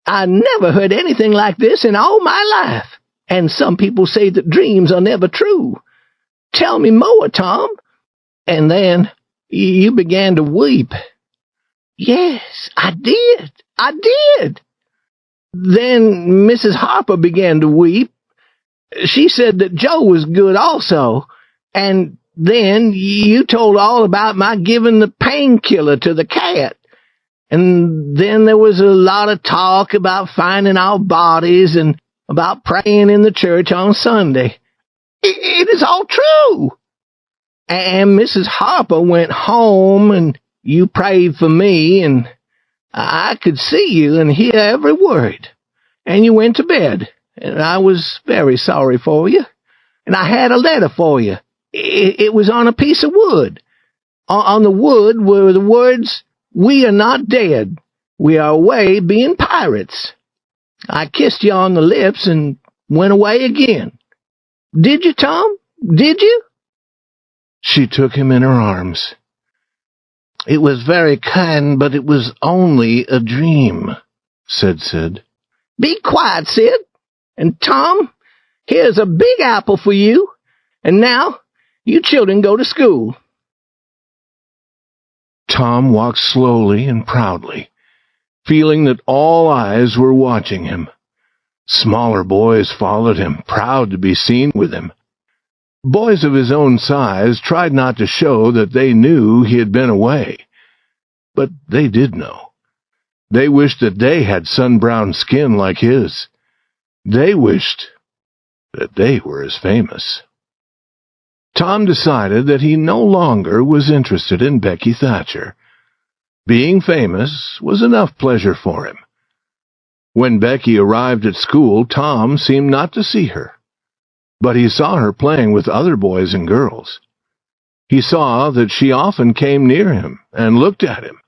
[SPEAKER 2] I never heard anything like this in all my life. And some people say that dreams are never true. Tell me more, Tom." And then you began to weep. "Yes, I did. I did." Then Mrs. Harper began to weep. She said that Joe was good also. And then you told all about my giving the painkiller to the cat. And then there was a lot of talk about finding our bodies and about praying in the church on Sunday. It is all true. And Mrs. Harper went home, and you prayed for me, and I could see you and hear every word. And you went to bed, and I was very sorry for you. And I had a letter for you. It was on a piece of wood. On the wood were the words, "We are not dead. We are away being pirates." I kissed you on the lips and went away again. Did you, Tom? Did you?
[SPEAKER 1] She took him in her arms.
[SPEAKER 2] "It was very kind, but it was only a dream,"
[SPEAKER 1] said Sid.
[SPEAKER 2] "Be quiet, Sid. And Tom, here's a big apple for you. And now, you children go to school."
[SPEAKER 1] Tom walked slowly and proudly, feeling that all eyes were watching him. Smaller boys followed him, proud to be seen with him. Boys of his own size tried not to show that they knew he had been away. But they did know. They wished that they had sun-brown skin like his. They wished that they were as famous. Tom decided that he no longer was interested in Becky Thatcher. Being famous was enough pleasure for him. When Becky arrived at school, Tom seemed not to see her, but he saw her playing with other boys and girls. He saw that she often came near him and looked at him,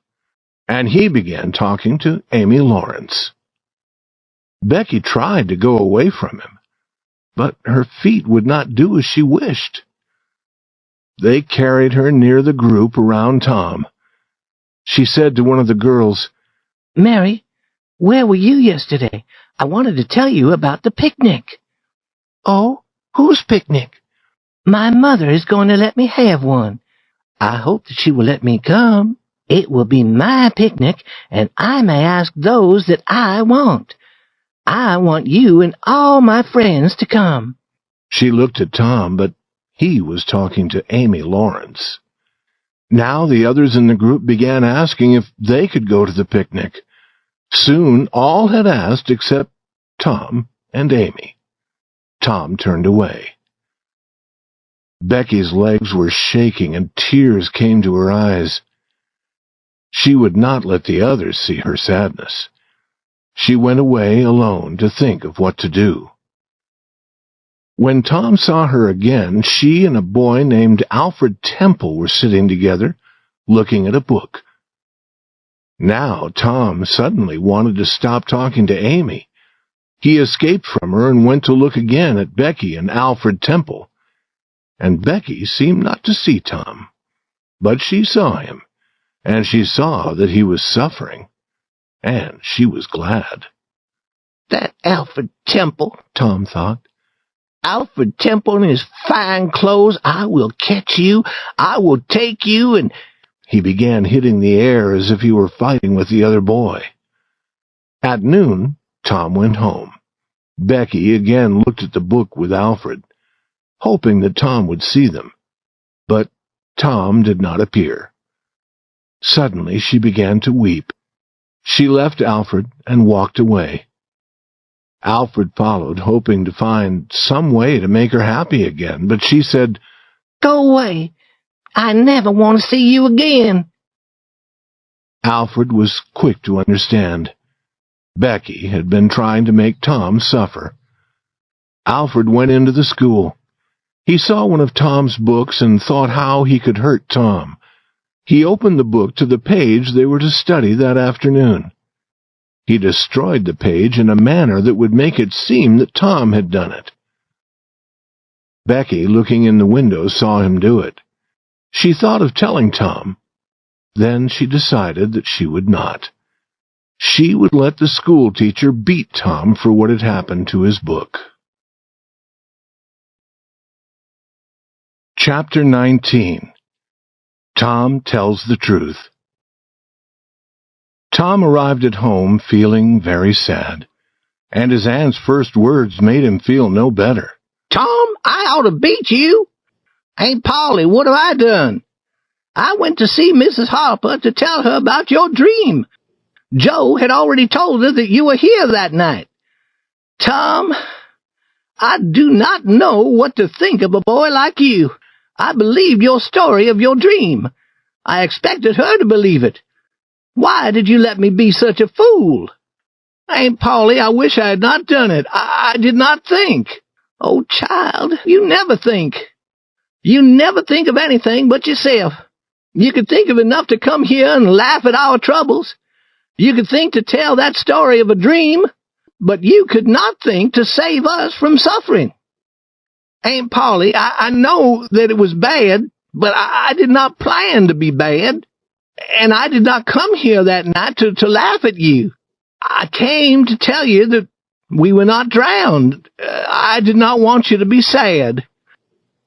[SPEAKER 1] and he began talking to Amy Lawrence. Becky tried to go away from him, but her feet would not do as she wished. They carried her near the group around Tom. She said to one of the girls,
[SPEAKER 3] "Mary, where were you yesterday? I wanted to tell you about the picnic."
[SPEAKER 2] "Oh, whose picnic?"
[SPEAKER 3] "My mother is going to let me have one. I hope that she will let me come. It will be my picnic, and I may ask those that I want. I want you and all my friends to come."
[SPEAKER 1] She looked at Tom, but he was talking to Amy Lawrence. Now the others in the group began asking if they could go to the picnic. Soon all had asked except Tom and Amy. Tom turned away. Becky's legs were shaking and tears came to her eyes. She would not let the others see her sadness. She went away alone to think of what to do. When Tom saw her again, she and a boy named Alfred Temple were sitting together, looking at a book. Now Tom suddenly wanted to stop talking to Amy. He escaped from her and went to look again at Becky and Alfred Temple. And Becky seemed not to see Tom, but she saw him, and she saw that he was suffering, and she was glad.
[SPEAKER 2] That Alfred Temple,
[SPEAKER 1] Tom thought.
[SPEAKER 2] Alfred Temple in his fine clothes. I will catch you. I will take you. And
[SPEAKER 1] he began hitting the air as if he were fighting with the other boy. At noon, Tom went home. Becky again looked at the book with Alfred, hoping that Tom would see them. But Tom did not appear. Suddenly she began to weep. She left Alfred and walked away. Alfred followed, hoping to find some way to make her happy again, but she said,
[SPEAKER 3] "Go away. I never want to see you again."
[SPEAKER 1] Alfred was quick to understand. Becky had been trying to make Tom suffer. Alfred went into the school. He saw one of Tom's books and thought how he could hurt Tom. He opened the book to the page they were to study that afternoon. He destroyed the page in a manner that would make it seem that Tom had done it. Becky, looking in the window, saw him do it. She thought of telling Tom. Then she decided that she would not. She would let the school teacher beat Tom for what had happened to his book. Chapter 19. Tom Tells the Truth. Tom arrived at home feeling very sad, and his aunt's first words made him feel no better.
[SPEAKER 2] Tom, I ought to beat you. Aunt Polly, what have I done? I went to see Mrs. Harper to tell her about your dream. Joe had already told her that you were here that night. Tom, I do not know what to think of a boy like you. I believed your story of your dream. I expected her to believe it. Why did you let me be such a fool? Aunt Polly, I wish I had not done it. I did not think. Oh, child, you never think. You never think of anything but yourself. You could think of enough to come here and laugh at our troubles. You could think to tell that story of a dream, but you could not think to save us from suffering. Aunt Polly, I know that it was bad, but I did not plan to be bad. And I did not come here that night to laugh at you. I came to tell you that we were not drowned. I did not want you to be sad.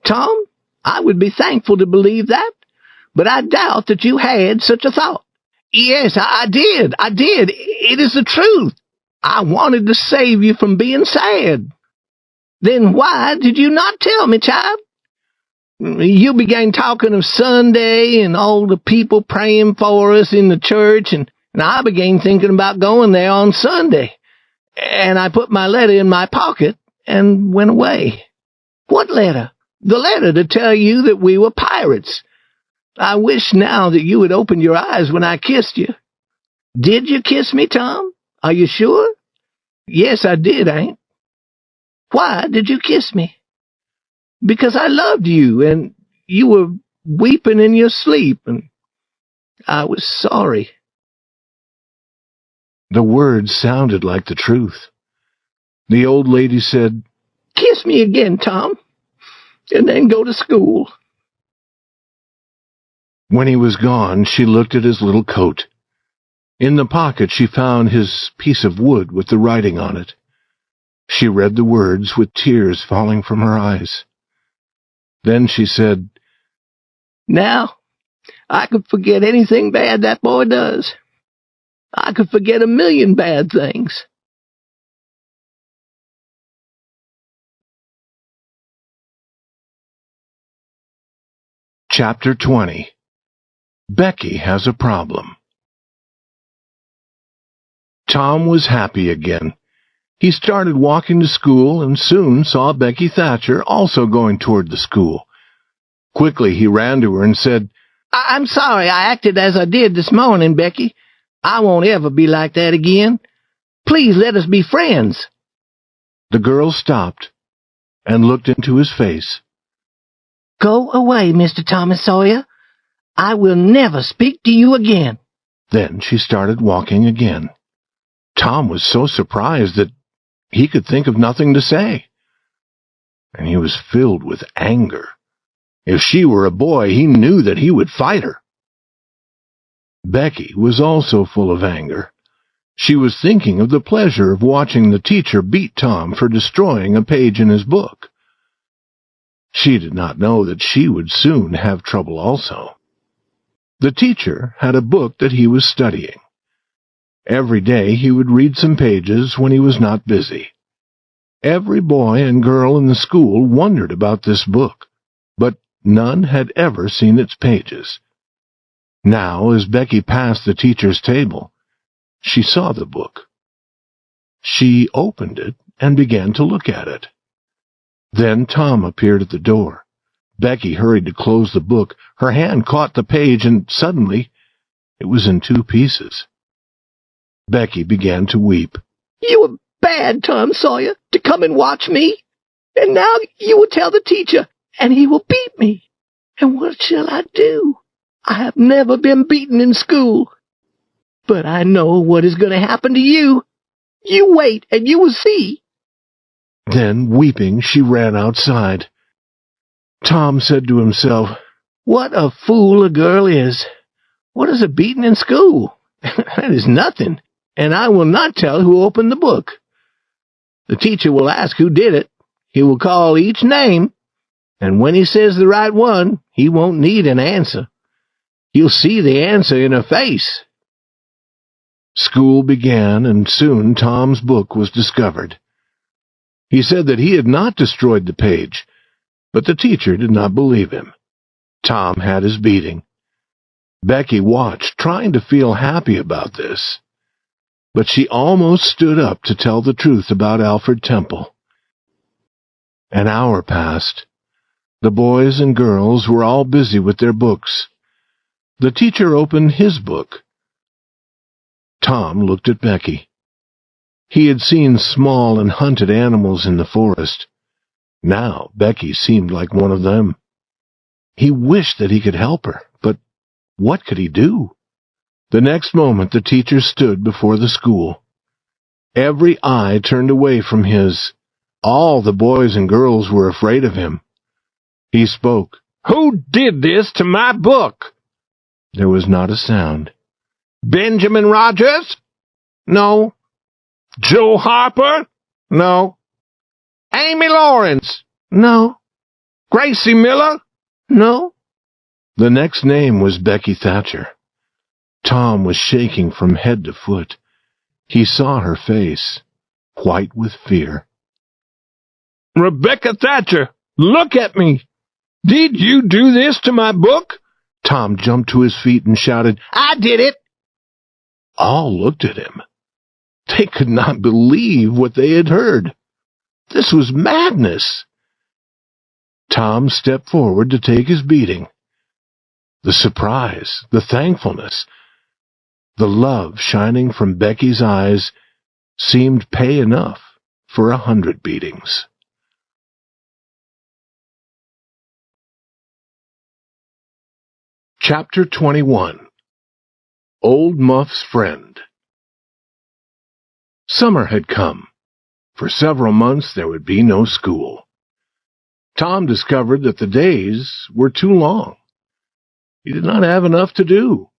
[SPEAKER 2] Tom, I would be thankful to believe that, but I doubt that you had such a thought. Yes, I did. It is the truth. I wanted to save you from being sad. Then why did you not tell me, child? You began talking of Sunday and all the people praying for us in the church, and I began thinking about going there on Sunday. And I put my letter in my pocket and went away. What letter? The letter to tell you that we were pirates. I wish now that you had opened your eyes when I kissed you. Did you kiss me, Tom? Are you sure? Yes, I did, Aunt. Why did you kiss me? Because I loved you, and you were weeping in your sleep, and I was sorry.
[SPEAKER 1] The words sounded like the truth. The old lady said,
[SPEAKER 2] "Kiss me again, Tom, and then go to school."
[SPEAKER 1] When he was gone, she looked at his little coat. In the pocket she found his piece of wood with the writing on it. She read the words with tears falling from her eyes. Then she said,
[SPEAKER 2] "Now, I could forget anything bad that boy does. I could forget 1,000,000 bad things."
[SPEAKER 1] Chapter 20. Becky Has a Problem. Tom was happy again. He started walking to school and soon saw Becky Thatcher also going toward the school. Quickly he ran to her and said,
[SPEAKER 2] I'm sorry I acted as I did this morning, Becky. I won't ever be like that again. Please let us be friends.
[SPEAKER 1] The girl stopped and looked into his face.
[SPEAKER 3] Go away, Mr. Thomas Sawyer. I will never speak to you again.
[SPEAKER 1] Then she started walking again. Tom was so surprised that he could think of nothing to say. And he was filled with anger. If she were a boy, he knew that he would fight her. Becky was also full of anger. She was thinking of the pleasure of watching the teacher beat Tom for destroying a page in his book. She did not know that she would soon have trouble also. The teacher had a book that he was studying. Every day he would read some pages when he was not busy. Every boy and girl in the school wondered about this book, but none had ever seen its pages. Now, as Becky passed the teacher's table, she saw the book. She opened it and began to look at it. Then Tom appeared at the door. Becky hurried to close the book. Her hand caught the page, and suddenly it was in two pieces. Becky began to weep.
[SPEAKER 2] You were bad, Tom Sawyer, to come and watch me. And now you will tell the teacher, and he will beat me. And what shall I do? I have never been beaten in school. But I know what is going to happen to you. You wait, and you will see.
[SPEAKER 1] Then, weeping, she ran outside. Tom said to himself,
[SPEAKER 2] What a fool a girl is. What is a beating in school? That is nothing, and I will not tell who opened the book. The teacher will ask who did it. He will call each name, and when he says the right one, he won't need an answer. You'll see the answer in her face.
[SPEAKER 1] School began, and soon Tom's book was discovered. He said that he had not destroyed the page, but the teacher did not believe him. Tom had his beating. Becky watched, trying to feel happy about this. But she almost stood up to tell the truth about Alfred Temple. An hour passed. The boys and girls were all busy with their books. The teacher opened his book. Tom looked at Becky. He had seen small and hunted animals in the forest. Now Becky seemed like one of them. He wished that he could help her, but what could he do? The next moment the teacher stood before the school. Every eye turned away from his. All the boys and girls were afraid of him. He spoke.
[SPEAKER 2] Who did this to my book?
[SPEAKER 1] There was not a sound.
[SPEAKER 2] Benjamin Rogers? No. Joe Harper? No. Amy Lawrence? No. Gracie Miller? No.
[SPEAKER 1] The next name was Becky Thatcher. Tom was shaking from head to foot. He saw her face, white with fear.
[SPEAKER 2] Rebecca Thatcher, look at me. Did you do this to my book?
[SPEAKER 1] Tom jumped to his feet and shouted,
[SPEAKER 2] I did it.
[SPEAKER 1] All looked at him. They could not believe what they had heard. This was madness. Tom stepped forward to take his beating. The surprise, the thankfulness, the love shining from Becky's eyes seemed pay enough for 100 beatings. Chapter 21. Old Muffs Friend. Summer had come. For several months there would be no school. Tom discovered that the days were too long. He did not have enough to do.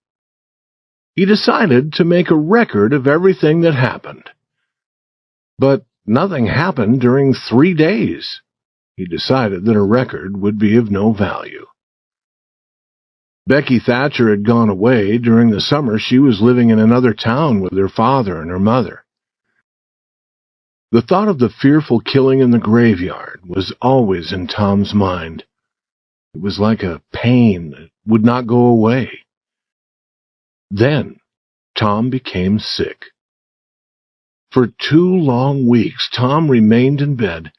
[SPEAKER 1] He decided to make a record of everything that happened. But nothing happened during 3 days. He decided that a record would be of no value. Becky Thatcher had gone away. During the summer she was living in another town with her father and her mother. The thought of the fearful killing in the graveyard was always in Tom's mind. It was like a pain that would not go away. Then Tom became sick. For 2 long weeks, Tom remained in bed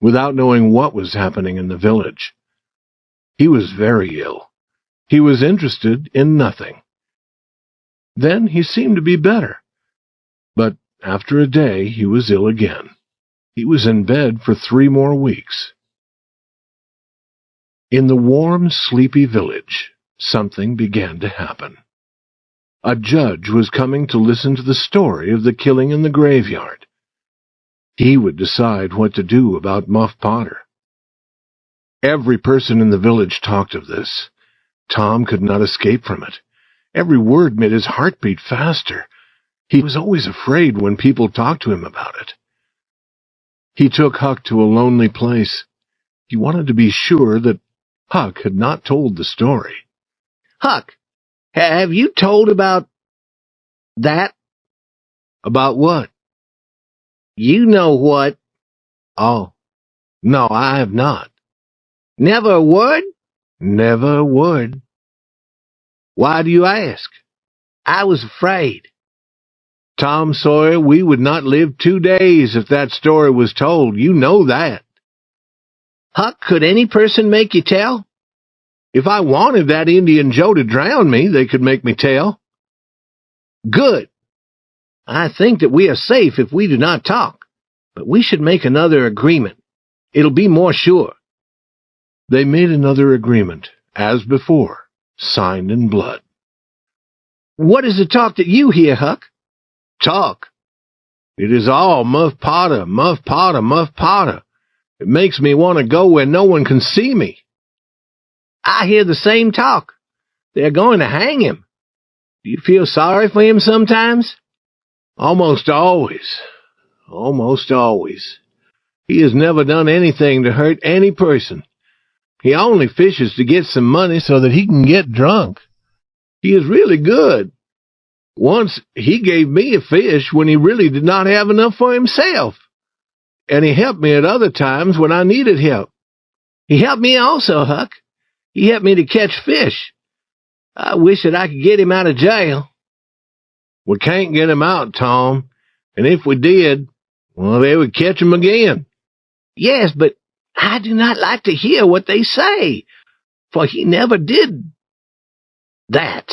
[SPEAKER 1] without knowing what was happening in the village. He was very ill. He was interested in nothing. Then he seemed to be better. But after a day, he was ill again. He was in bed for 3 more weeks. In the warm, sleepy village, something began to happen. A judge was coming to listen to the story of the killing in the graveyard. He would decide what to do about Muff Potter. Every person in the village talked of this. Tom could not escape from it. Every word made his heart beat faster. He was always afraid when people talked to him about it. He took Huck to a lonely place. He wanted to be sure that Huck had not told the story.
[SPEAKER 2] Huck, have you told about that?
[SPEAKER 1] About what?
[SPEAKER 2] You know what.
[SPEAKER 1] Oh, no, I have not.
[SPEAKER 2] Never a word?
[SPEAKER 1] Never a word.
[SPEAKER 2] Why do you ask? I was afraid.
[SPEAKER 1] Tom Sawyer, we would not live 2 days if that story was told. You know that.
[SPEAKER 2] Huck, could any person make you tell?
[SPEAKER 1] If I wanted that Indian Joe to drown me, they could make me tell.
[SPEAKER 2] Good. I think that we are safe if we do not talk, but we should make another agreement. It'll be more sure.
[SPEAKER 1] They made another agreement, as before, signed in blood.
[SPEAKER 2] What is the talk that you hear, Huck?
[SPEAKER 1] Talk? It is all Muff Potter, Muff Potter, Muff Potter. It makes me want to go where no one can see me.
[SPEAKER 2] I hear the same talk. They're going to hang him. Do you feel sorry for him sometimes?
[SPEAKER 1] Almost always. Almost always. He has never done anything to hurt any person. He only fishes to get some money so that he can get drunk. He is really good. Once he gave me a fish when he really did not have enough for himself. And he helped me at other times when I needed help.
[SPEAKER 2] He helped me also, Huck. He helped me to catch fish. I wish that I could get him out of jail.
[SPEAKER 1] We can't get him out, Tom. And if we did, well, they would catch him again.
[SPEAKER 2] Yes, but I do not like to hear what they say, for he never did that.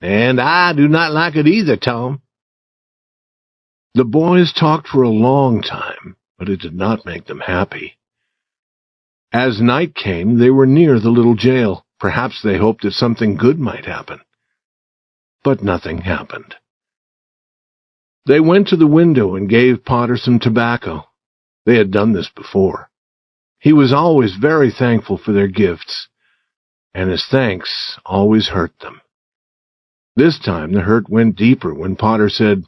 [SPEAKER 1] And I do not like it either, Tom. The boys talked for a long time, but it did not make them happy. As night came, they were near the little jail. Perhaps they hoped that something good might happen. But nothing happened. They went to the window and gave Potter some tobacco. They had done this before. He was always very thankful for their gifts, and his thanks always hurt them. This time the hurt went deeper when Potter said,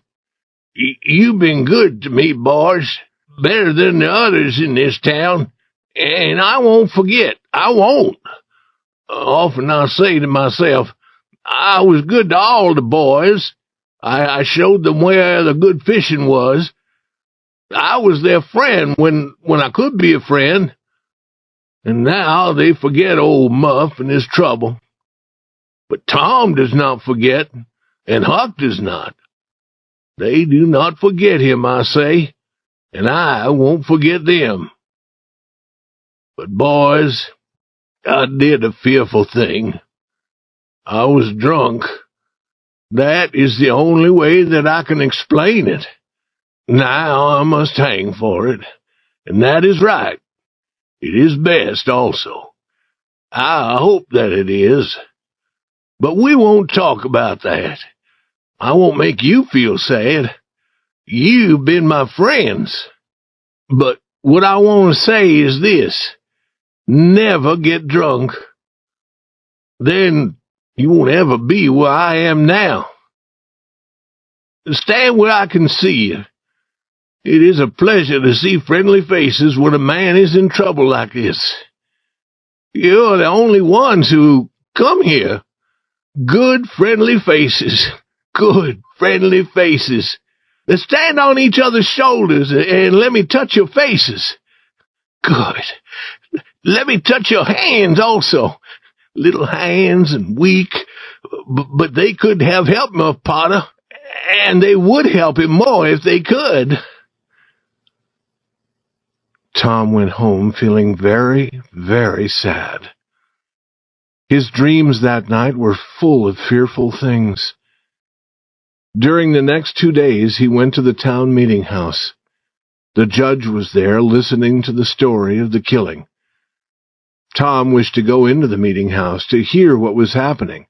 [SPEAKER 1] "You've been good to me, boys, better than the others in this town, and I won't forget. I won't. Often I say to myself, I was good to all the boys. I showed them where the good fishing was. I was their friend when I could be a friend. And now they forget old Muff and his trouble. But Tom does not forget, and Huck does not. They do not forget him, I say, and I won't forget them. But, boys, I did a fearful thing. I was drunk. That is the only way that I can explain it. Now I must hang for it, and that is right. It is best also. I hope that it is. But we won't talk about that. I won't make you feel sad. You've been my friends. But what I want to say is this. Never get drunk. Then you won't ever be where I am now. Stand where I can see you. It is a pleasure to see friendly faces when a man is in trouble like this. You're the only ones who come here. Good, friendly faces. Good, friendly faces. Now stand on each other's shoulders and let me touch your faces. Good. Let me touch your hands also. Little hands and weak,
[SPEAKER 2] But they could have helped Muff Potter, and they would help him more if they could.
[SPEAKER 1] Tom went home feeling very, very sad. His dreams that night were full of fearful things. During the next 2 days, he went to the town meeting house. The judge was there listening to the story of the killing. Tom wished to go into the meeting house to hear what was happening,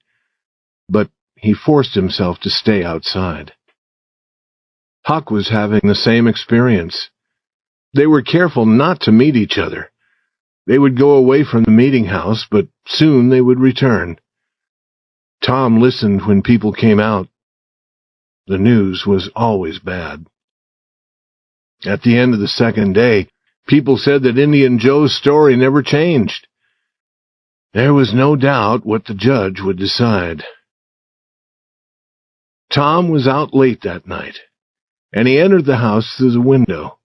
[SPEAKER 1] but he forced himself to stay outside. Huck was having the same experience. They were careful not to meet each other. They would go away from the meeting house, but soon they would return. Tom listened when people came out. The news was always bad. At the end of the second day, people said that Indian Joe's story never changed. There was no doubt what the judge would decide. Tom was out late that night, and he entered the house through the window.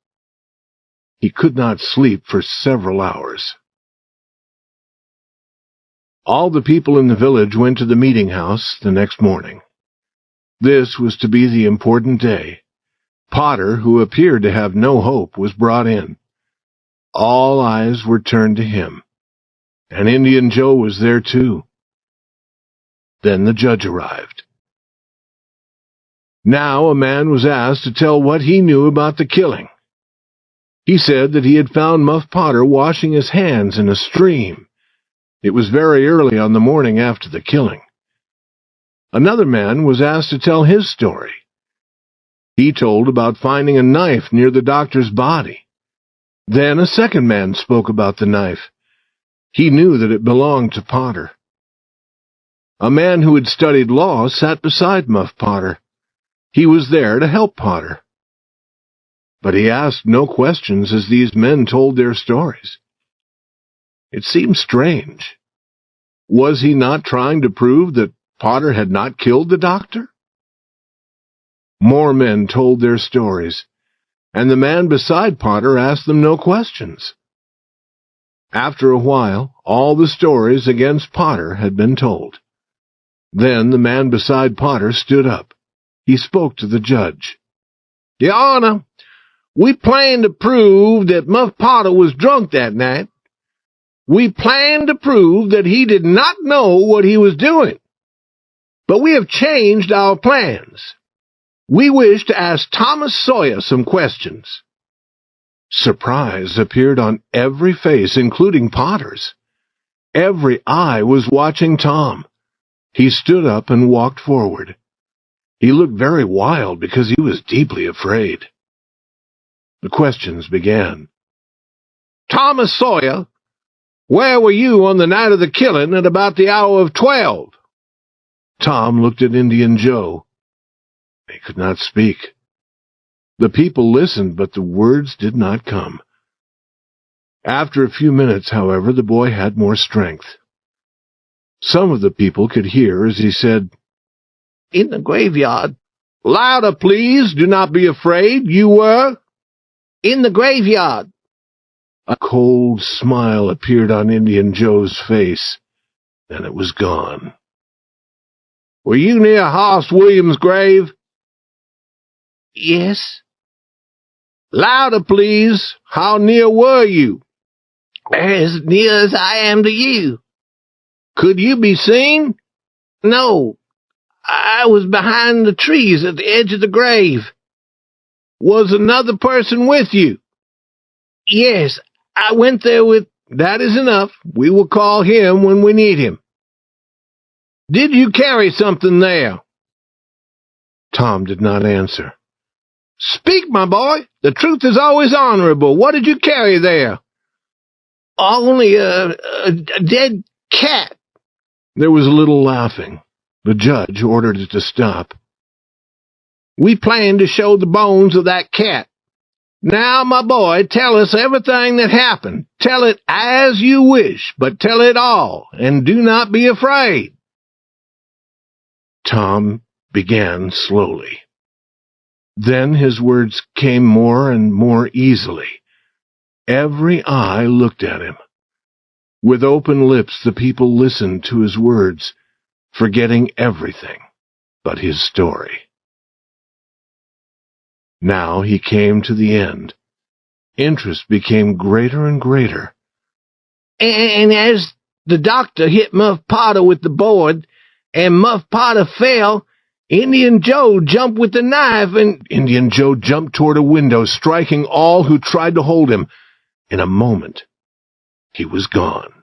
[SPEAKER 1] He could not sleep for several hours. All the people in the village went to the meeting house the next morning. This was to be the important day. Potter, who appeared to have no hope, was brought in. All eyes were turned to him, and Indian Joe was there too. Then the judge arrived. Now a man was asked to tell what he knew about the killing. He said that he had found Muff Potter washing his hands in a stream. It was very early on the morning after the killing. Another man was asked to tell his story. He told about finding a knife near the doctor's body. Then a second man spoke about the knife. He knew that it belonged to Potter. A man who had studied law sat beside Muff Potter. He was there to help Potter. But he asked no questions as these men told their stories. It seemed strange. Was he not trying to prove that Potter had not killed the doctor? More men told their stories, and the man beside Potter asked them no questions. After a while, all the stories against Potter had been told. Then the man beside Potter stood up. He spoke to the judge.
[SPEAKER 2] Your Honor, we plan to prove that Muff Potter was drunk that night. We plan to prove that he did not know what he was doing. But we have changed our plans. We wish to ask Thomas Sawyer some questions.
[SPEAKER 1] Surprise appeared on every face, including Potter's. Every eye was watching Tom. He stood up and walked forward. He looked very wild because he was deeply afraid. The questions began.
[SPEAKER 2] Thomas Sawyer, where were you on the night of the killing at about the hour of 12?
[SPEAKER 1] Tom looked at Indian Joe. He could not speak. The people listened, but the words did not come. After a few minutes, however, the boy had more strength. Some of the people could hear as he said,
[SPEAKER 2] In the graveyard. Louder, please. Do not be afraid. You were? In the graveyard.
[SPEAKER 1] A cold smile appeared on Indian Joe's face. Then it was gone.
[SPEAKER 2] Were you near Hoss Williams' grave?
[SPEAKER 3] Yes.
[SPEAKER 2] Louder, please. How near were you?
[SPEAKER 3] As near as I am to you.
[SPEAKER 2] Could you be seen?
[SPEAKER 3] No. I was behind the trees at the edge of the grave.
[SPEAKER 2] Was another person with you?
[SPEAKER 3] Yes, I went there with...
[SPEAKER 2] That is enough. We will call him when we need him. Did you carry something there?
[SPEAKER 1] Tom did not answer.
[SPEAKER 2] Speak, my boy. The truth is always honorable. What did you carry there?
[SPEAKER 3] Only a dead cat.
[SPEAKER 1] There was a little laughing. The judge ordered it to stop.
[SPEAKER 2] We plan to show the bones of that cat. Now, my boy, tell us everything that happened. Tell it as you wish, but tell it all, and do not be afraid.
[SPEAKER 1] Tom began slowly. Then his words came more and more easily. Every eye looked at him. With open lips, the people listened to his words, forgetting everything but his story. Now he came to the end. Interest became greater and greater.
[SPEAKER 2] And as the doctor hit Muff Potter with the board, and Muff Potter fell, Indian Joe jumped with the knife, and
[SPEAKER 1] Indian Joe jumped toward a window, striking all who tried to hold him. In a moment, he was gone.